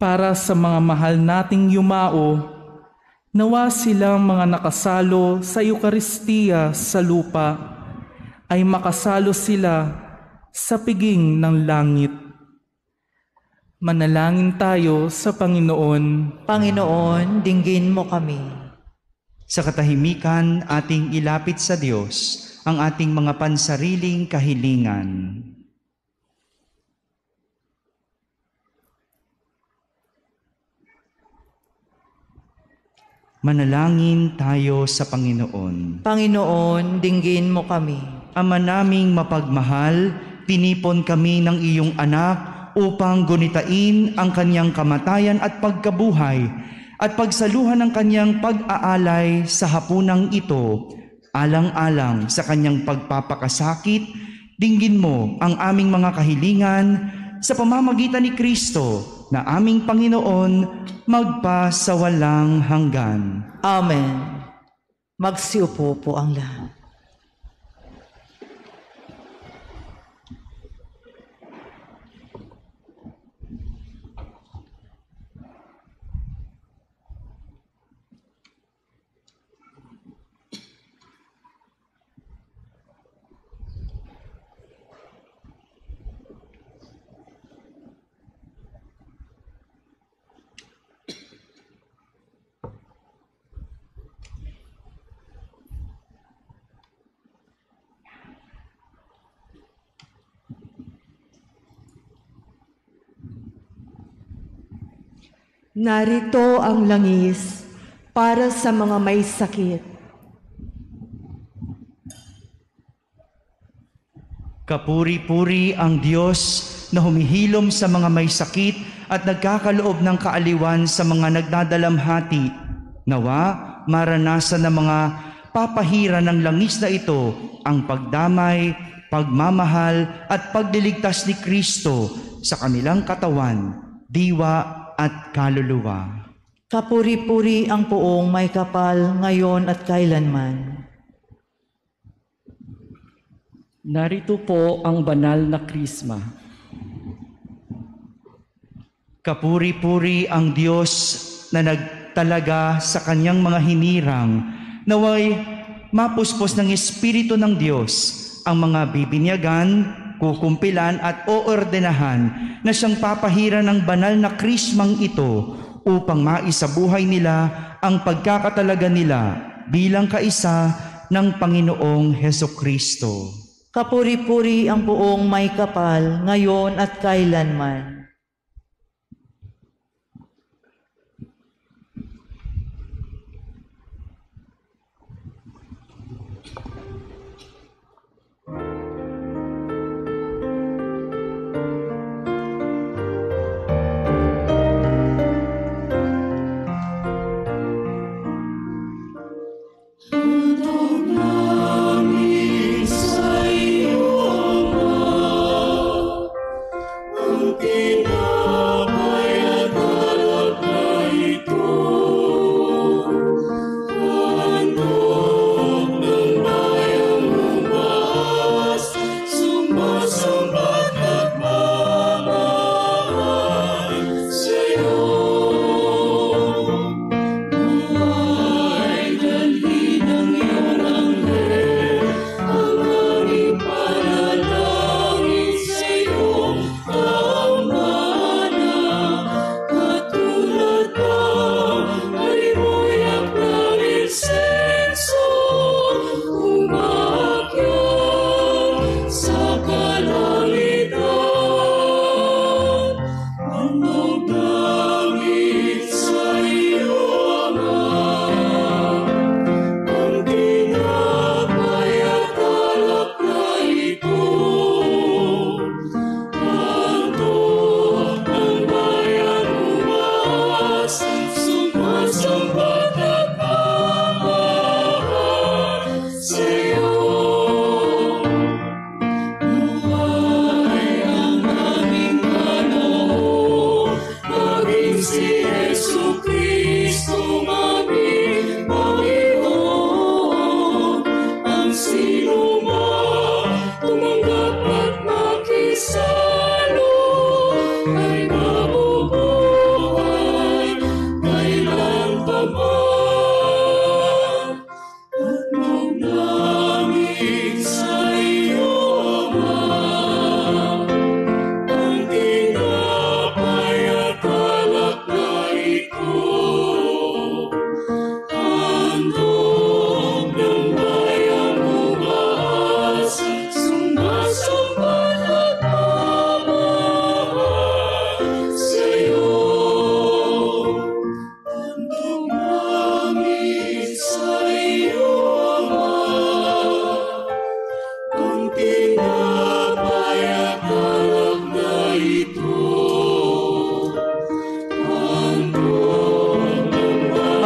Para sa mga mahal nating yumao, nawa silang mga nakasalo sa Eukaristiya sa lupa, ay makasalo sila sa piging ng langit. Manalangin tayo sa Panginoon. Panginoon, dinggin mo kami. Sa katahimikan, ating ilapit sa Diyos ang ating mga pansariling kahilingan. Manalangin tayo sa Panginoon. Panginoon, dinggin mo kami. Ama naming mapagmahal, tinipon kami ng iyong anak upang gunitain ang kanyang kamatayan at pagkabuhay at pagsaluhan ng kanyang pag-aalay sa hapunang ito, alang-alang sa kanyang pagpapakasakit. Dinggin mo ang aming mga kahilingan sa pamamagitan ni Kristo na aming Panginoon, magpa sa walang hanggan. Amen. Magsiupo po ang lahat. Narito ang langis para sa mga may sakit. Kapuri-puri ang Diyos na humihilom sa mga may sakit at nagkakaloob ng kaaliwan sa mga nagdadalamhati. Nawa, maranasan ng mga papahira ng langis na ito ang pagdamay, pagmamahal at pagliligtas ni Kristo sa kanilang katawan. diwa at kaluluwa. Kapuri-puri ang poong may kapal ngayon at kailanman. Narito po ang banal na Krisma. Kapuri-puri ang Diyos na nagtalaga sa kanyang mga hinirang, naway mapuspos ng Espiritu ng Diyos ang mga bibinyagan, kukumpilan at oordenahan na siyang papahiran ng banal na krismang ito upang maisabuhay nila ang pagkakatalaga nila bilang kaisa ng Panginoong Hesukristo. Kapuri-puri ang poong may kapal ngayon at kailanman.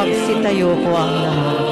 Magsitayo po ang lahat.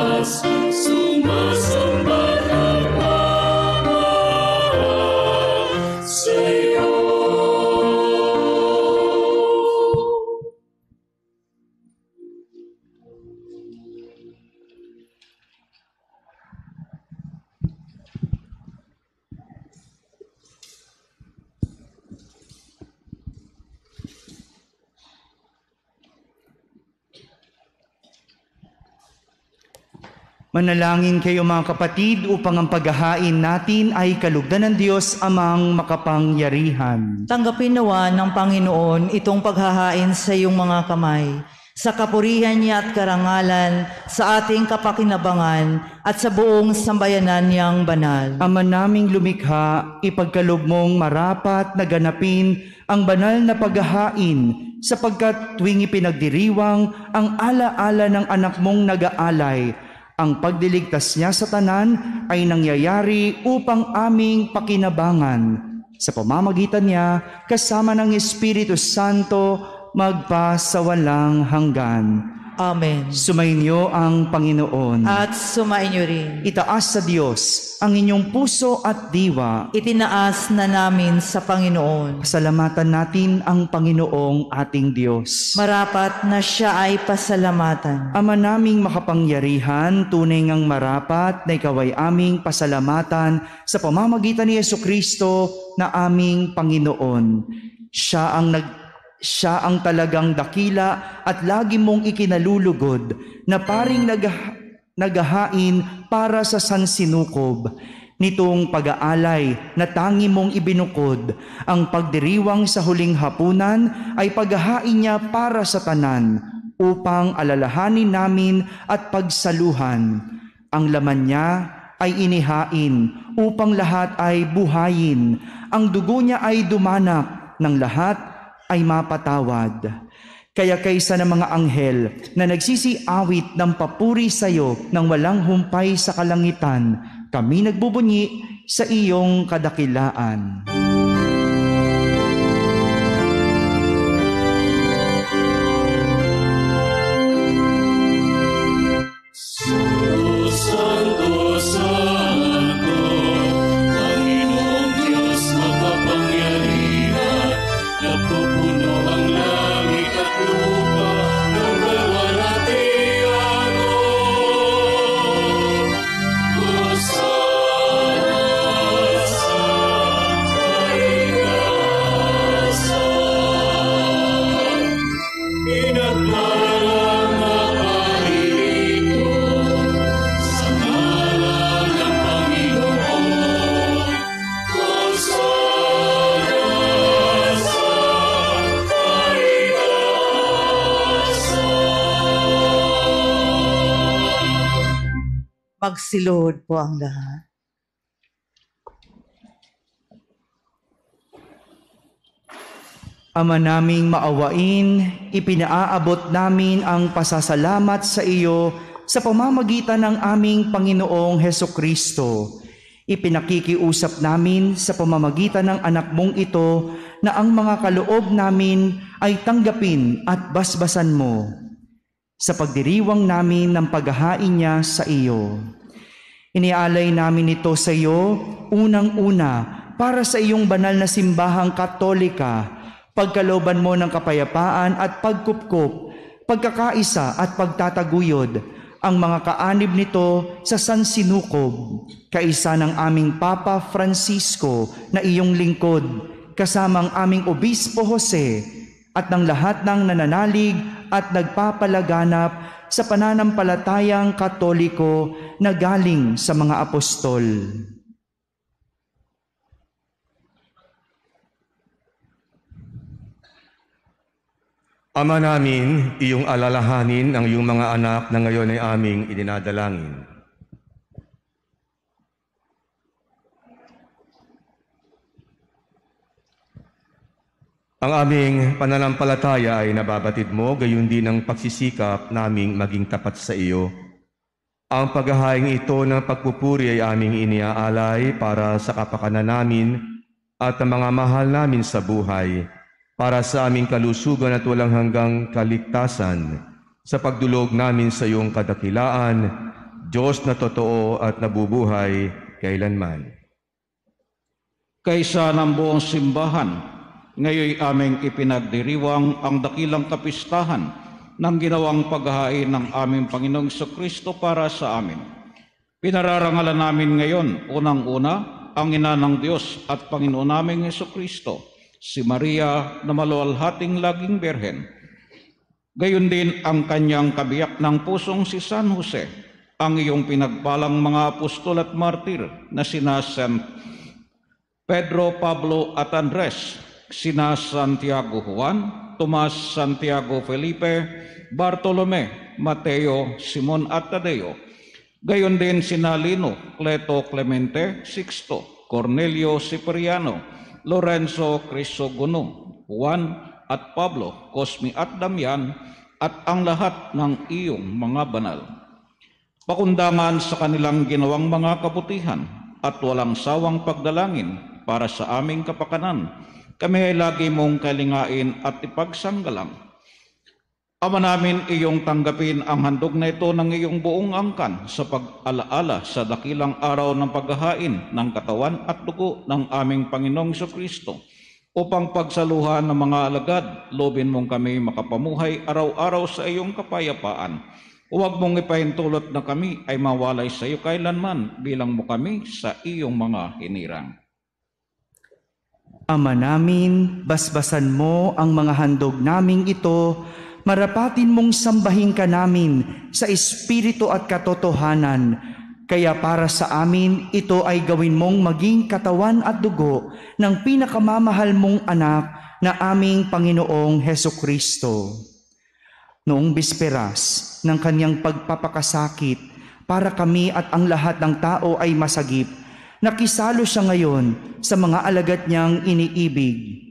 Manalangin kayo mga kapatid upang ang paghahain natin ay kalugdan ng Diyos Amang makapangyarihan. Tanggapin nawa ng Panginoon itong paghahain sa iyong mga kamay, sa kapurihan niya at karangalan, sa ating kapakinabangan at sa buong sambayanan niyang banal. Ama naming lumikha, ipagkaloob mong marapat na ganapin ang banal na paghahain sapagkat tuwing ipinagdiriwang ang alaala ng anak mong nag-aalay, ang pagdiligtas niya sa tanan ay nangyayari upang aming pakinabangan. Sa pamamagitan niya, kasama ng Espiritu Santo, magpa sa walang hanggan. Amen. Sumainyo ang Panginoon. At sumainyo rin. Itaas sa Diyos ang inyong puso at diwa. Itinaas na namin sa Panginoon. Pasalamatan natin ang Panginoong ating Diyos. Marapat na siya ay pasalamatan. Ama naming makapangyarihan, tunay ngang marapat na ikaw ay aming pasalamatan sa pamamagitan ni Jesucristo na aming Panginoon. Siya ang talagang dakila at lagi mong ikinalulugod na paring naghahain para sa sansinukob. Nitong pag-aalay na tangi mong ibinukod, ang pagdiriwang sa huling hapunan ay paghahain niya para sa tanan upang alalahanin namin at pagsaluhan. Ang laman niya ay inihain upang lahat ay buhayin. Ang dugo niya ay dumanak ng lahat ay mapatawad. Kaya kaysa ng mga anghel na nagsisiawit ng papuri sa iyo nang walang humpay sa kalangitan, kami nagbubunyi sa iyong kadakilaan. Santo, Santo, Panginoong Diyos makapangyarihan, napupuno ang langit at lupa ng kalwalhatian mo. Hosana sa kaitaasan, pinagpalang na paririto sa ngalan ng Panginoon. Hosana sa kaitaasan. Magsiluhod po ang lahat. Ama naming maawain, ipinaaabot namin ang pasasalamat sa iyo sa pamamagitan ng aming Panginoong Hesukristo. Ipinakikiusap namin sa pamamagitan ng anak mong ito na ang mga kaloob namin ay tanggapin at basbasan mo sa pagdiriwang namin ng paghahain niya sa iyo. Inialay namin ito sa iyo unang-una para sa iyong banal na simbahang Katolika, pagkalooban mo ng kapayapaan at pagkupkop, pagkakaisa at pagtataguyod, ang mga kaanib nito sa sansinukob, kaisa ng aming Papa Francisco na iyong lingkod, kasamang aming Obispo Jose, at ng lahat ng nananalig at nagpapalaganap sa pananampalatayang Katoliko na galing sa mga apostol. Ama namin, iyong alalahanin ang iyong mga anak na ngayon ay aming idinadalangin. Ang aming pananampalataya ay nababatid mo, gayon din ang pagsisikap naming maging tapat sa iyo. Ang paghahaing ito ng pagpupuri ay aming iniaalay para sa kapakanan namin at ang mga mahal namin sa buhay, para sa aming kalusugan at walang hanggang kaligtasan, sa pagdulog namin sa iyong kadakilaan, Diyos na totoo at nabubuhay kailanman. Kaysa ng buong simbahan, ngayon aming ipinagdiriwang ang dakilang kapistahan ng ginawang paghahain ng aming Panginoong Jesucristo para sa amin. Pinararangalan namin ngayon, unang-una, ang Ina ng Diyos at Panginoon naming Jesucristo, si Maria na maluwalhating laging Birhen. Gayon din ang kanyang kabiyak ng pusong si San Jose, ang iyong pinagpalang mga apostol at martir na sina San Pedro, Pablo at Andres, sina Santiago Juan, Tomas, Santiago Felipe, Bartolome, Mateo, Simon at Tadeo. Gayon din sina Lino, Cleto, Clemente, Sixto, Cornelio, Cipriano, Lorenzo, Crisogono, Juan at Pablo, Cosme at Damian, at ang lahat ng iyong mga banal. Pakundangan sa kanilang ginawang mga kabutihan at walang sawang pagdalangin para sa aming kapakanan, kami ay lagi mong kalingain at ipagsanggalang. Ama namin, iyong tanggapin ang handog na ito ng iyong buong angkan sa pag-alaala sa dakilang araw ng paghahain ng katawan at dugo ng aming Panginoong Jesucristo, upang pagsaluhan ng mga alagad, lobin mong kami makapamuhay araw-araw sa iyong kapayapaan. Huwag mong ipahintulot na kami ay mawalay sa iyo kailanman, bilang mo kami sa iyong mga hinirang. Ama namin, basbasan mo ang mga handog naming ito, marapatin mong sambahin ka namin sa espiritu at katotohanan. Kaya para sa amin, ito ay gawin mong maging katawan at dugo ng pinakamamahal mong anak na aming Panginoong Hesukristo. Noong bisperas ng kanyang pagpapakasakit, para kami at ang lahat ng tao ay masagip, nakisalo siya ngayon sa mga alagad niyang iniibig.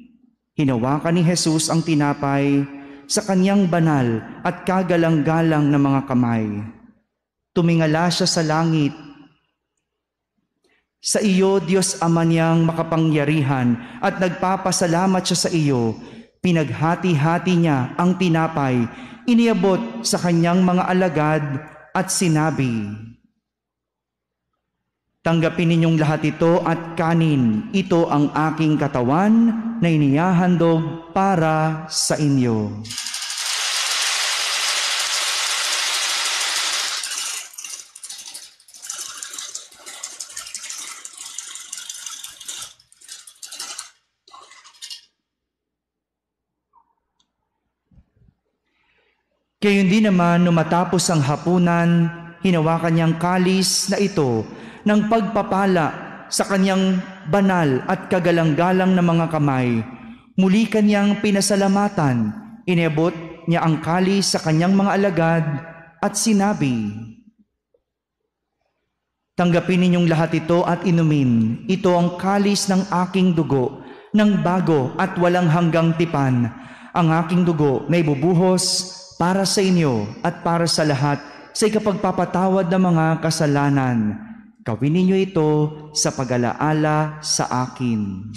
Hinawakan ni Jesus ang tinapay sa kanyang banal at kagalang-galang na mga kamay. Tumingala siya sa langit. Sa iyo, Diyos Ama niyang makapangyarihan, at nagpapasalamat siya sa iyo. Pinaghati-hati niya ang tinapay, iniabot sa kanyang mga alagad at sinabi, "Tanggapin ninyong lahat ito at kanin. Ito ang aking katawan na inihahandog para sa inyo." Gayon din naman, nung matapos ang hapunan, hinawakan niyang kalis na ito ng pagpapala sa kanyang banal at kagalang-galang na mga kamay. Muli kanyang pinasalamatan, iniabot niya ang kalis sa kanyang mga alagad at sinabi, "Tanggapin ninyong lahat ito at inumin. Ito ang kalis ng aking dugo, ng bago at walang hanggang tipan. Ang aking dugo na ibubuhos para sa inyo at para sa lahat sa ikapagpapatawad ng mga kasalanan. Gawin ninyo ito sa pag-alaala sa akin."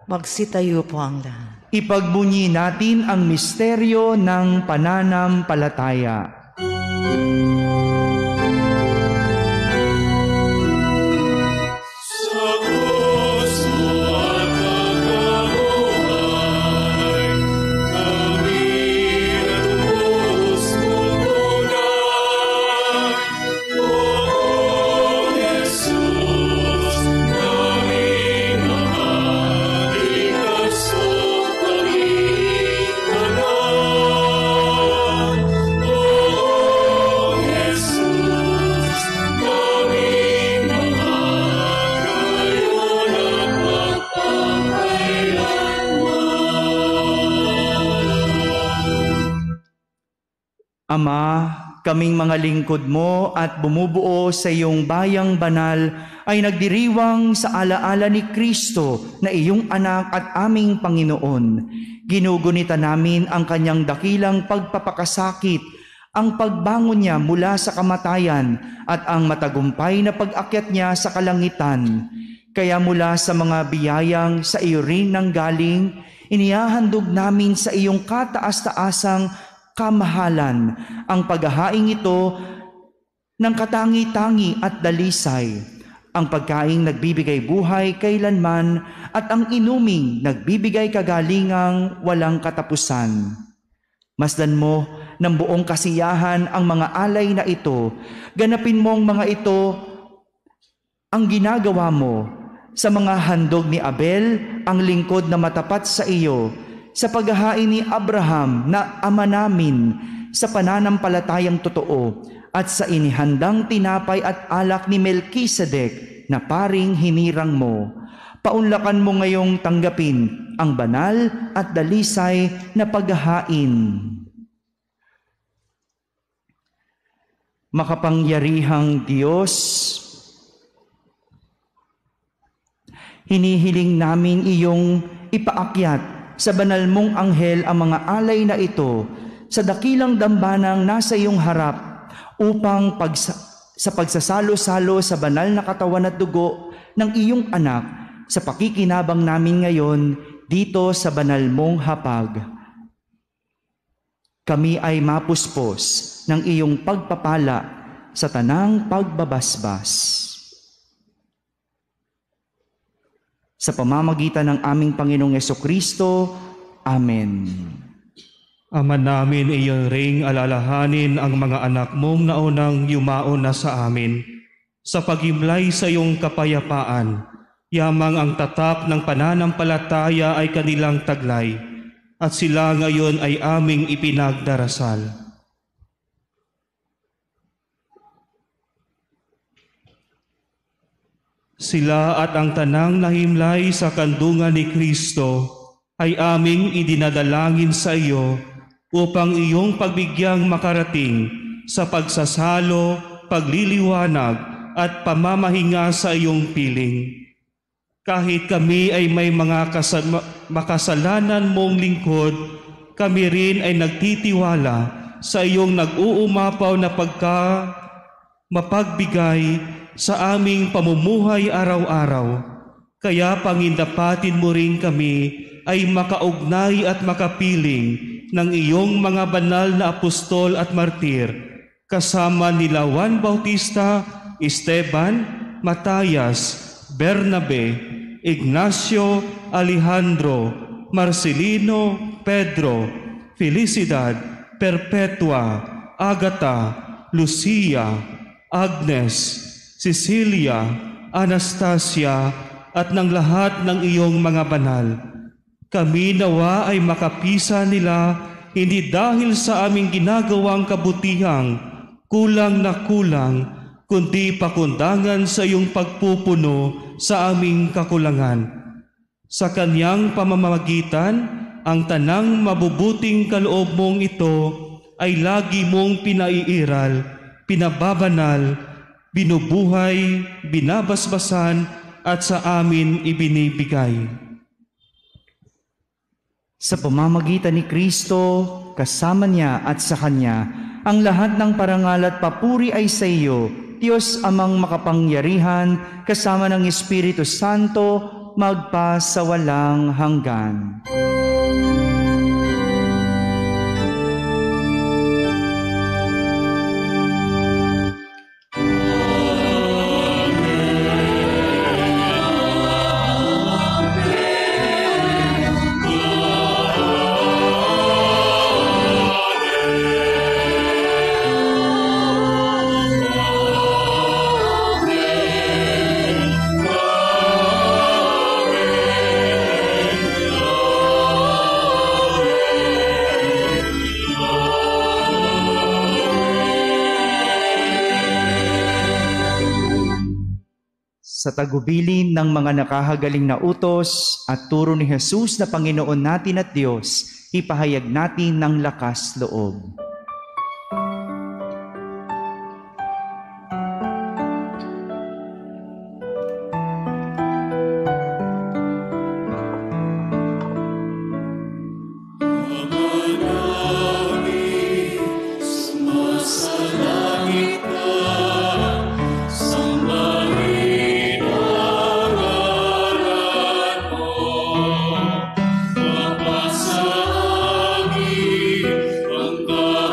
Magsitayo po ang lahat. Ipagbunyi natin ang misteryo ng pananampalataya. Ama, kaming mga lingkod mo at bumubuo sa iyong bayang banal ay nagdiriwang sa alaala ni Kristo na iyong anak at aming Panginoon. Ginugunita namin ang kanyang dakilang pagpapakasakit, ang pagbangon niya mula sa kamatayan at ang matagumpay na pag-akyat niya sa kalangitan. Kaya mula sa mga biyayang sa iyo rin nanggaling, inihahandog namin sa iyong kataas-taasang kamahalan ang paghahaing ito ng katangi-tangi at dalisay, ang pagkaing nagbibigay buhay kailanman at ang inuming nagbibigay kagalingang walang katapusan. Masdan mo ng buong kasiyahan ang mga alay na ito, ganapin mo ang mga ito ang ginagawa mo sa mga handog ni Abel, ang lingkod na matapat sa iyo, sa paghahain ni Abraham na ama namin sa pananampalatayang totoo, at sa inihandang tinapay at alak ni Melkisedek na paring hinirang mo. Paunlakan mo ngayong tanggapin ang banal at dalisay na paghahain. Makapangyarihang Diyos, hinihiling namin iyong ipaakyat sa banal mong anghel ang mga alay na ito sa dakilang dambanang nasa iyong harap, upang sa pagsasalo-salo sa banal na katawan at dugo ng iyong anak sa pakikinabang namin ngayon dito sa banal mong hapag. Kami ay mapuspos ng iyong pagpapala sa tanang pagbabasbas. Sa pamamagitan ng aming Panginoong Jesucristo. Amen. Ama namin, iyon ring alalahanin ang mga anak mong naunang yumaon na sa amin. Sa pagimlay sa iyong kapayapaan, yamang ang tatak ng pananampalataya ay kanilang taglay, at sila ngayon ay aming ipinagdarasal. Sila at ang tanang nahimlay sa kandungan ni Kristo ay aming idinadalangin sa iyo upang iyong pagbigyang makarating sa pagsasalo, pagliliwanag at pamamahinga sa iyong piling. Kahit kami ay may mga makasalanan mong lingkod, kami rin ay nagtitiwala sa iyong nag-uumapaw na mapagbigay sa aming pamumuhay araw-araw. Kaya pangindapatin mo rin kami ay makaugnay at makapiling ng iyong mga banal na apostol at martir, kasama nila Juan Bautista, Esteban, Matayas, Bernabe, Ignacio, Alejandro, Marcelino, Pedro, Felicidad, Perpetua, Agata, Lucia, Agnes, Cecilia, Anastasia, at ng lahat ng iyong mga banal. Kami nawa ay makapisa nila, hindi dahil sa aming ginagawang kabutihang kulang na kulang, kundi pakundangan sa iyong pagpupuno sa aming kakulangan. Sa kanyang pamamagitan, ang tanang mabubuting kaloob mong ito ay lagi mong pinaiiral, pinababanal, binubuhay, binabasbasan, at sa amin ibinibigay. Sa pamamagitan ni Kristo, kasama niya at sa Kanya, ang lahat ng parangal at papuri ay sa iyo, Diyos amang makapangyarihan, kasama ng Espiritu Santo, magpa sa walang hanggan. Sa tagubilin ng mga nakahagaling na utos at turo ni Jesus na Panginoon natin at Diyos, ipahayag natin ng lakas loob. Ang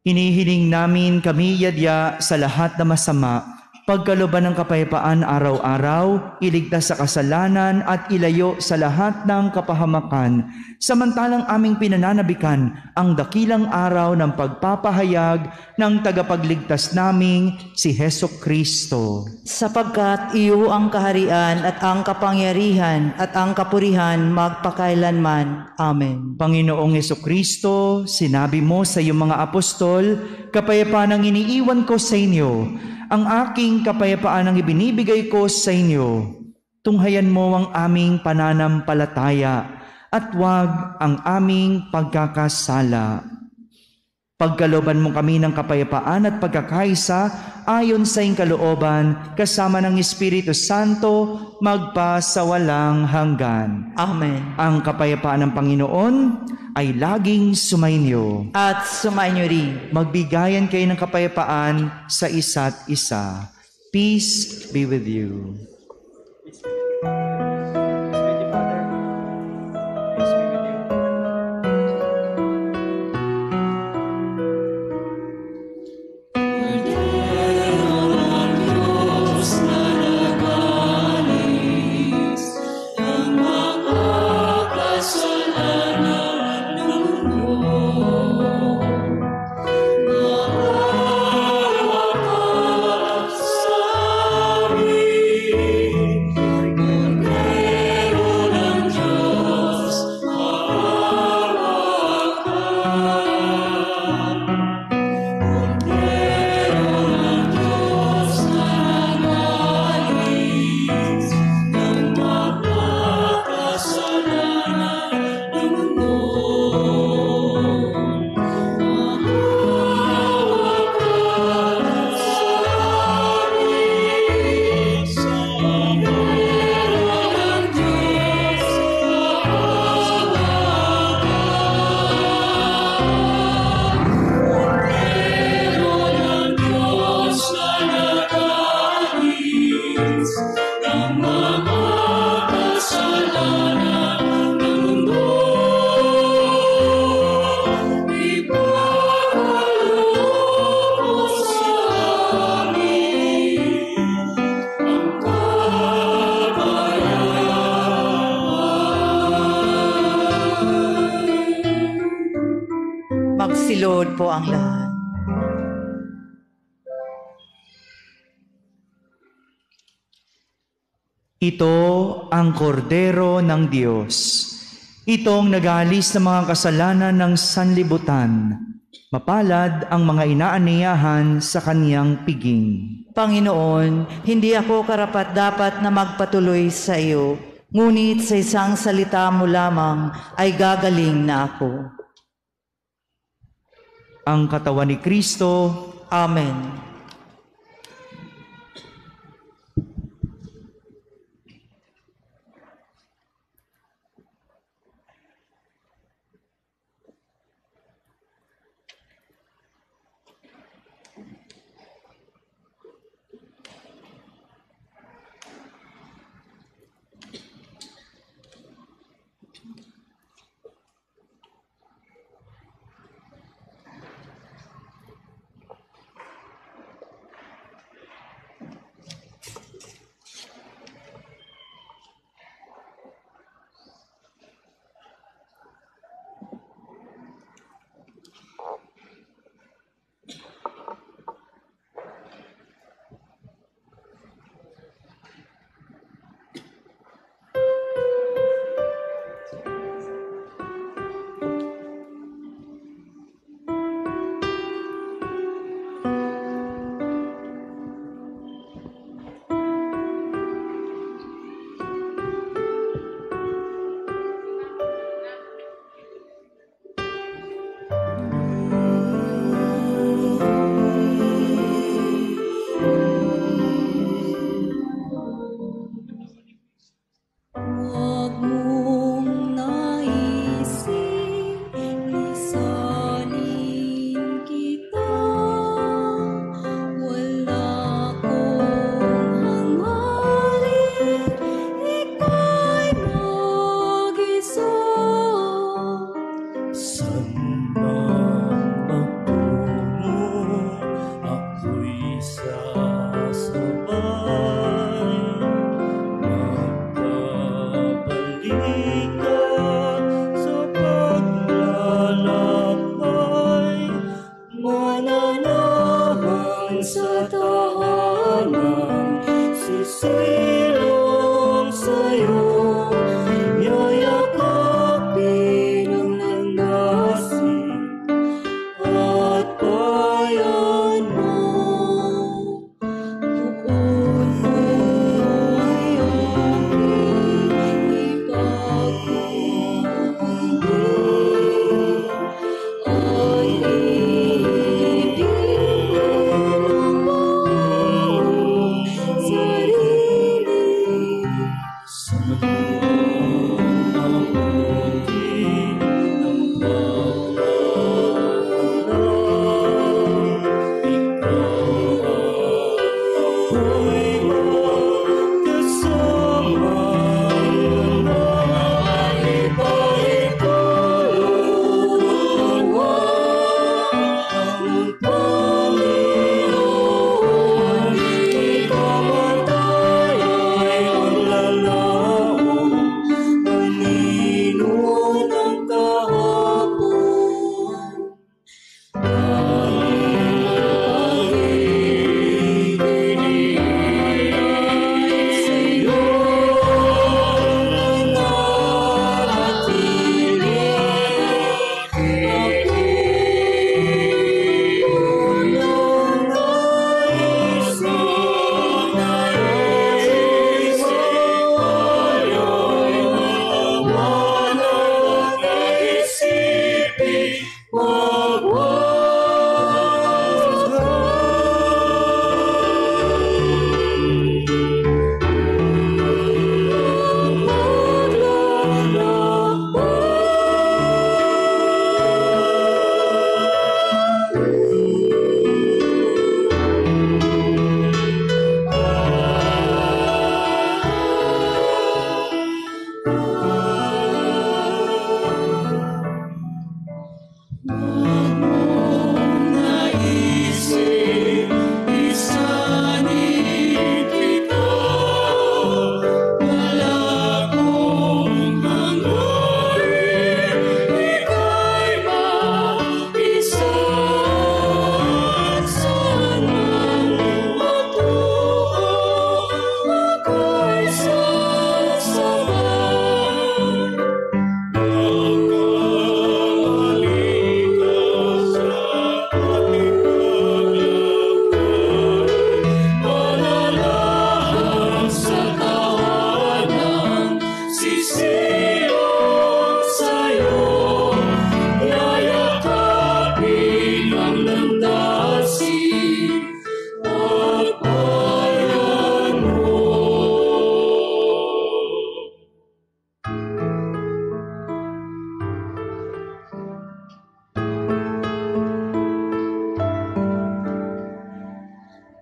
Inihiling namin kami yadya sa lahat na masama, pagkalooban ng kapayapaan araw-araw, iligtas sa kasalanan at ilayo sa lahat ng kapahamakan, samantalang aming pinananabikan ang dakilang araw ng pagpapahayag ng tagapagligtas naming si Heso Kristo. Sapagkat iyo ang kaharian at ang kapangyarihan at ang kapurihan magpakailanman. Amen. Panginoong Heso Kristo, sinabi mo sa iyong mga apostol, kapayapaan ang iniiwan ko sa inyo, ang aking kapayapaan ang ibinibigay ko sa inyo. Tunghayan mo ang aming pananampalataya at huwag ang aming pagkakasala. Pagkalooban mo kami ng kapayapaan at pagkakaisa ayon sa iyong kalooban, kasama ng Espiritu Santo, magpa sa walang hanggan. Amen. Ang kapayapaan ng Panginoon ay laging sumainyo. At sumainyo rin. Magbigayan kayo ng kapayapaan sa isa't isa. Peace be with you. Magsilod po ang lahat. Ito ang kordero ng Diyos. Itong nag-aalis ng mga kasalanan ng sanlibutan. Mapalad ang mga inaaniyahan sa kaniyang piging. Panginoon, hindi ako karapat-dapat na magpatuloy sa iyo, ngunit sa isang salita mo lamang ay gagaling na ako. Ang katawan ni Kristo. Amen. mananahan sa tahanan, sisilong sa'yo, yayakapin ang landasin at bayan mo. Bukod mo ay aking ipagkukumbin at iibigin ang buong sarili sa tuwang mabuti ng pamahalaan. Ikaw ako'y magkasama ng mga ipaitulungan ng Panginoon. Ikamatay ay ang lalaw, anino ng kahapon.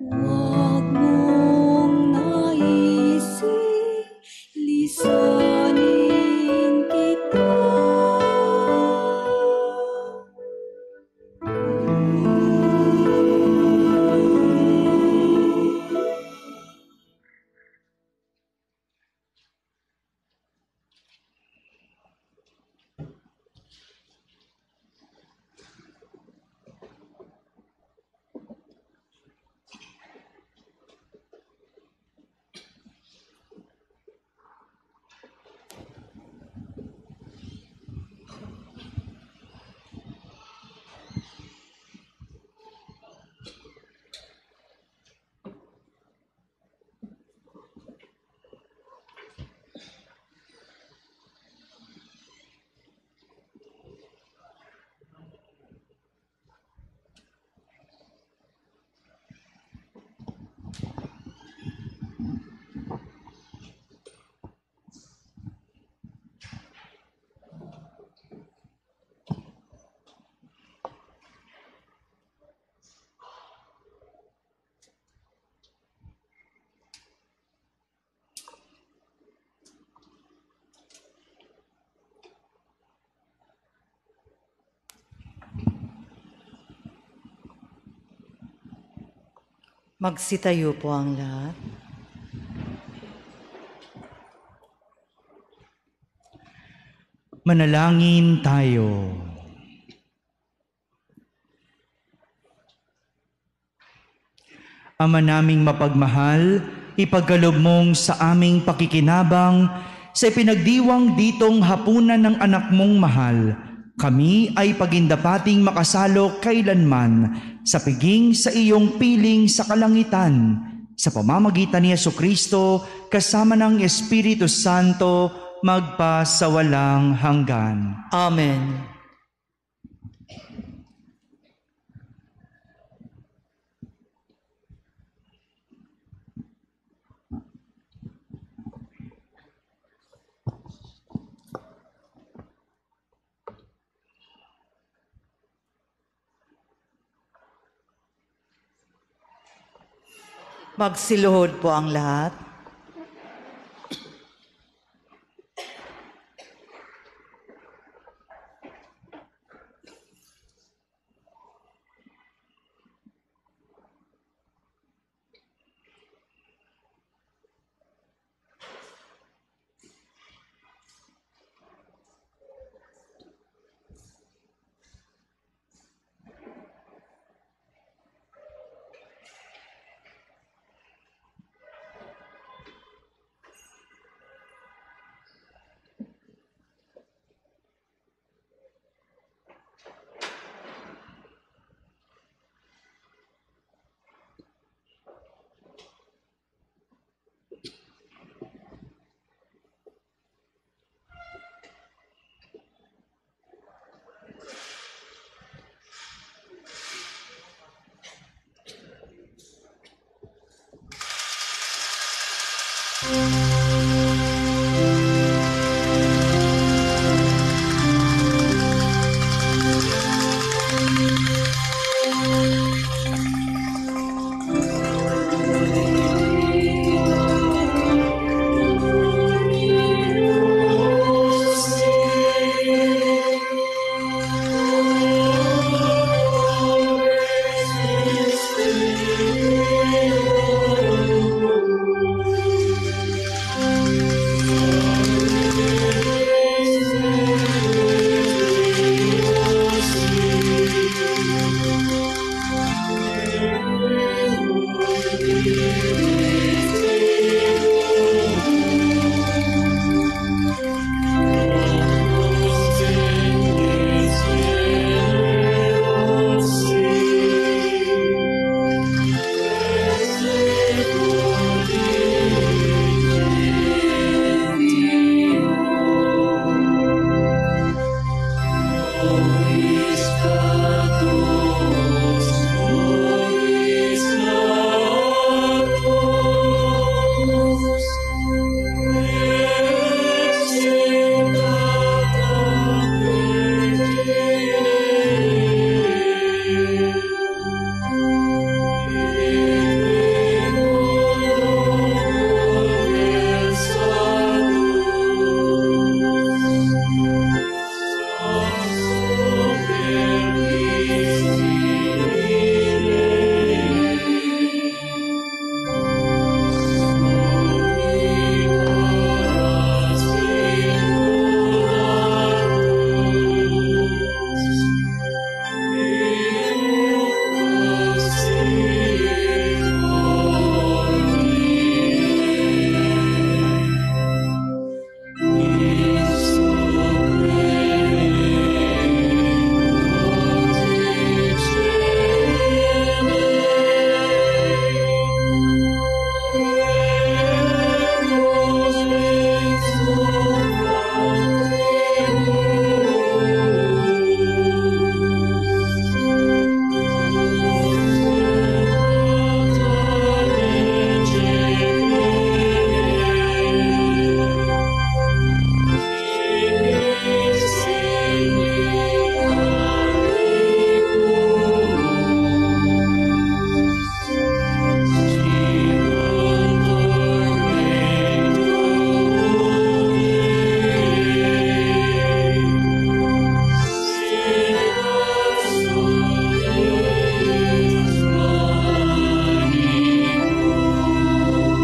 Huwag mong naisip, lisanin kita. Magsitayo po ang lahat. Manalangin tayo. Ama naming mapagmahal, ipagkaloob mong sa aming pakikinabang sa ipinagdiwang ditong hapunan ng anak mong mahal, kami ay pagindapating makasalo kailanman sa piging sa iyong piling sa kalangitan, sa pamamagitan ni Jesucristo kasama ng Espiritu Santo magpa sa walang hanggan. Amen. Magsiluhod po ang lahat.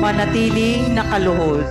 manatiling nakaluhod.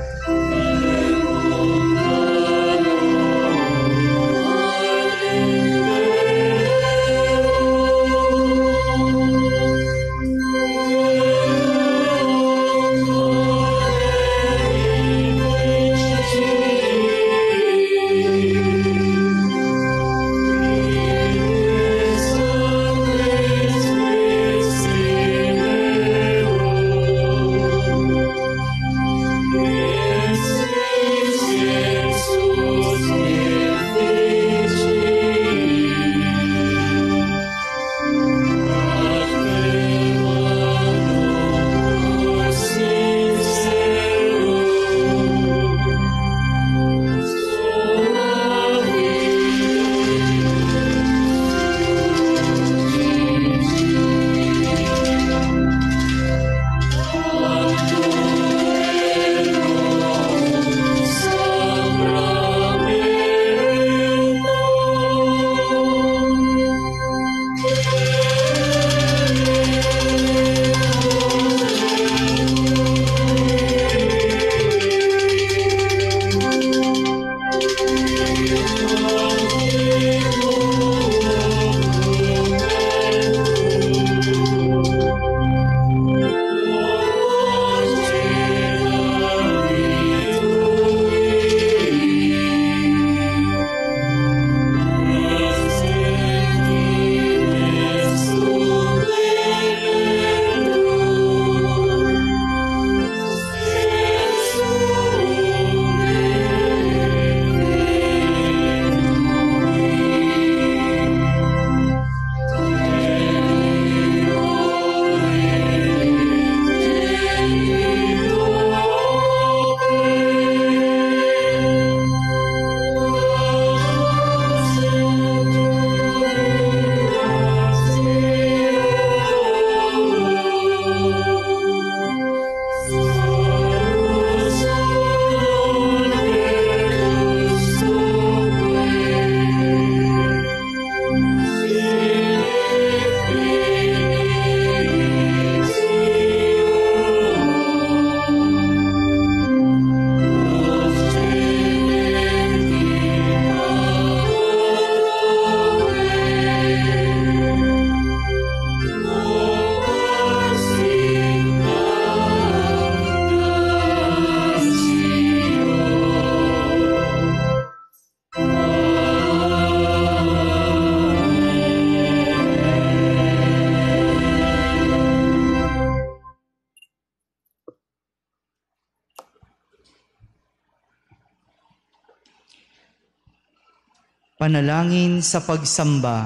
Panalangin sa pagsamba.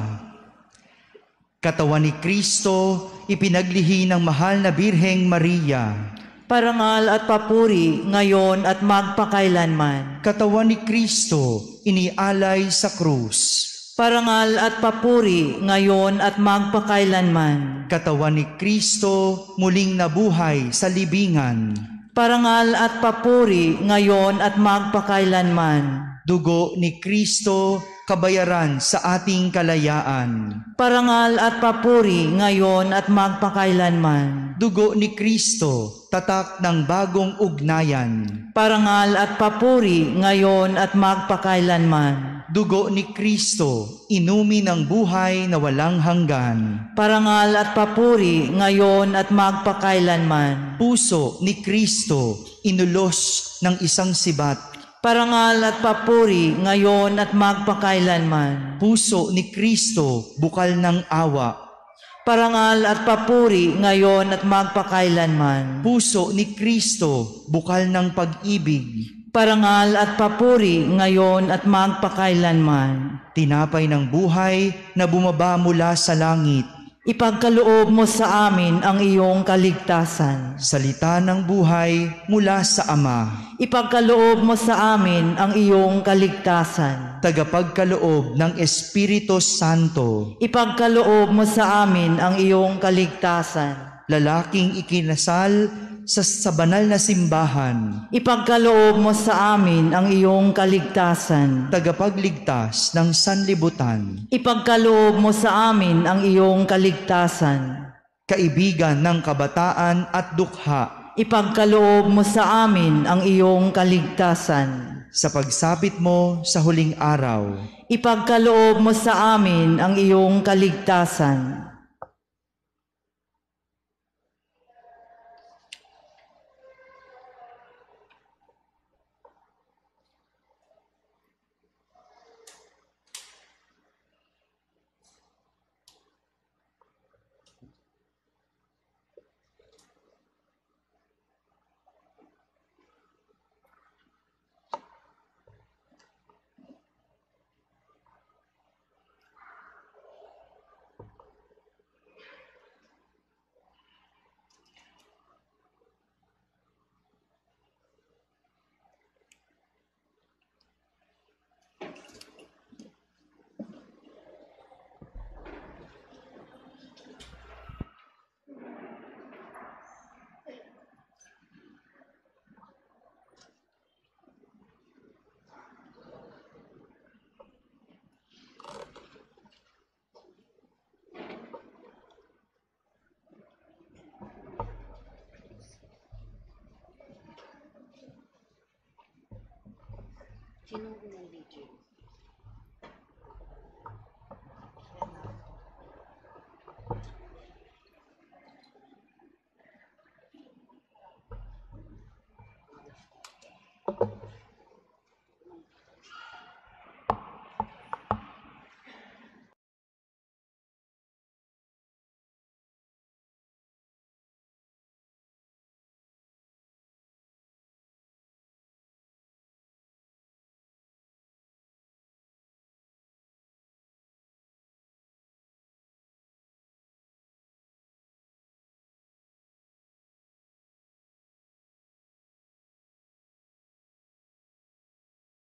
Katawan ni Kristo, ipinaglihi ng mahal na Birheng Maria. Parangal at papuri ngayon at magpakailanman. Katawan ni Kristo, inialay sa krus. Parangal at papuri ngayon at magpakailanman. Katawan ni Kristo, muling nabuhay sa libingan. Parangal at papuri ngayon at magpakailanman. Dugo ni Kristo, kabayaran sa ating kalayaan. Parangal at papuri ngayon at magpakailanman. Dugo ni Kristo, tatak ng bagong ugnayan. Parangal at papuri ngayon at magpakailanman. Dugo ni Kristo, inumi ng buhay na walang hanggan. Parangal at papuri ngayon at magpakailanman. Puso ni Kristo, inulos ng isang sibat. Parangal at papuri ngayon at magpakailanman. Puso ni Kristo, bukal ng awa. Parangal at papuri ngayon at magpakailanman. Puso ni Kristo, bukal ng pag-ibig. Parangal at papuri ngayon at magpakailanman. Tinapay ng buhay na bumaba mula sa langit. Ipagkaloob mo sa amin ang iyong kaligtasan. Salita ng buhay mula sa Ama. Ipagkaloob mo sa amin ang iyong kaligtasan. Tagapagkaloob ng Espiritu Santo. Ipagkaloob mo sa amin ang iyong kaligtasan. Lalaking ikinasal sa banal na simbahan. Ipagkaloob mo sa amin ang iyong kaligtasan. Tagapagligtas ng sanlibutan. Ipagkaloob mo sa amin ang iyong kaligtasan. Kaibigan ng kabataan at dukha. Ipagkaloob mo sa amin ang iyong kaligtasan. Sa pagsapit mo sa huling araw. Ipagkaloob mo sa amin ang iyong kaligtasan. Sinong unang DJ?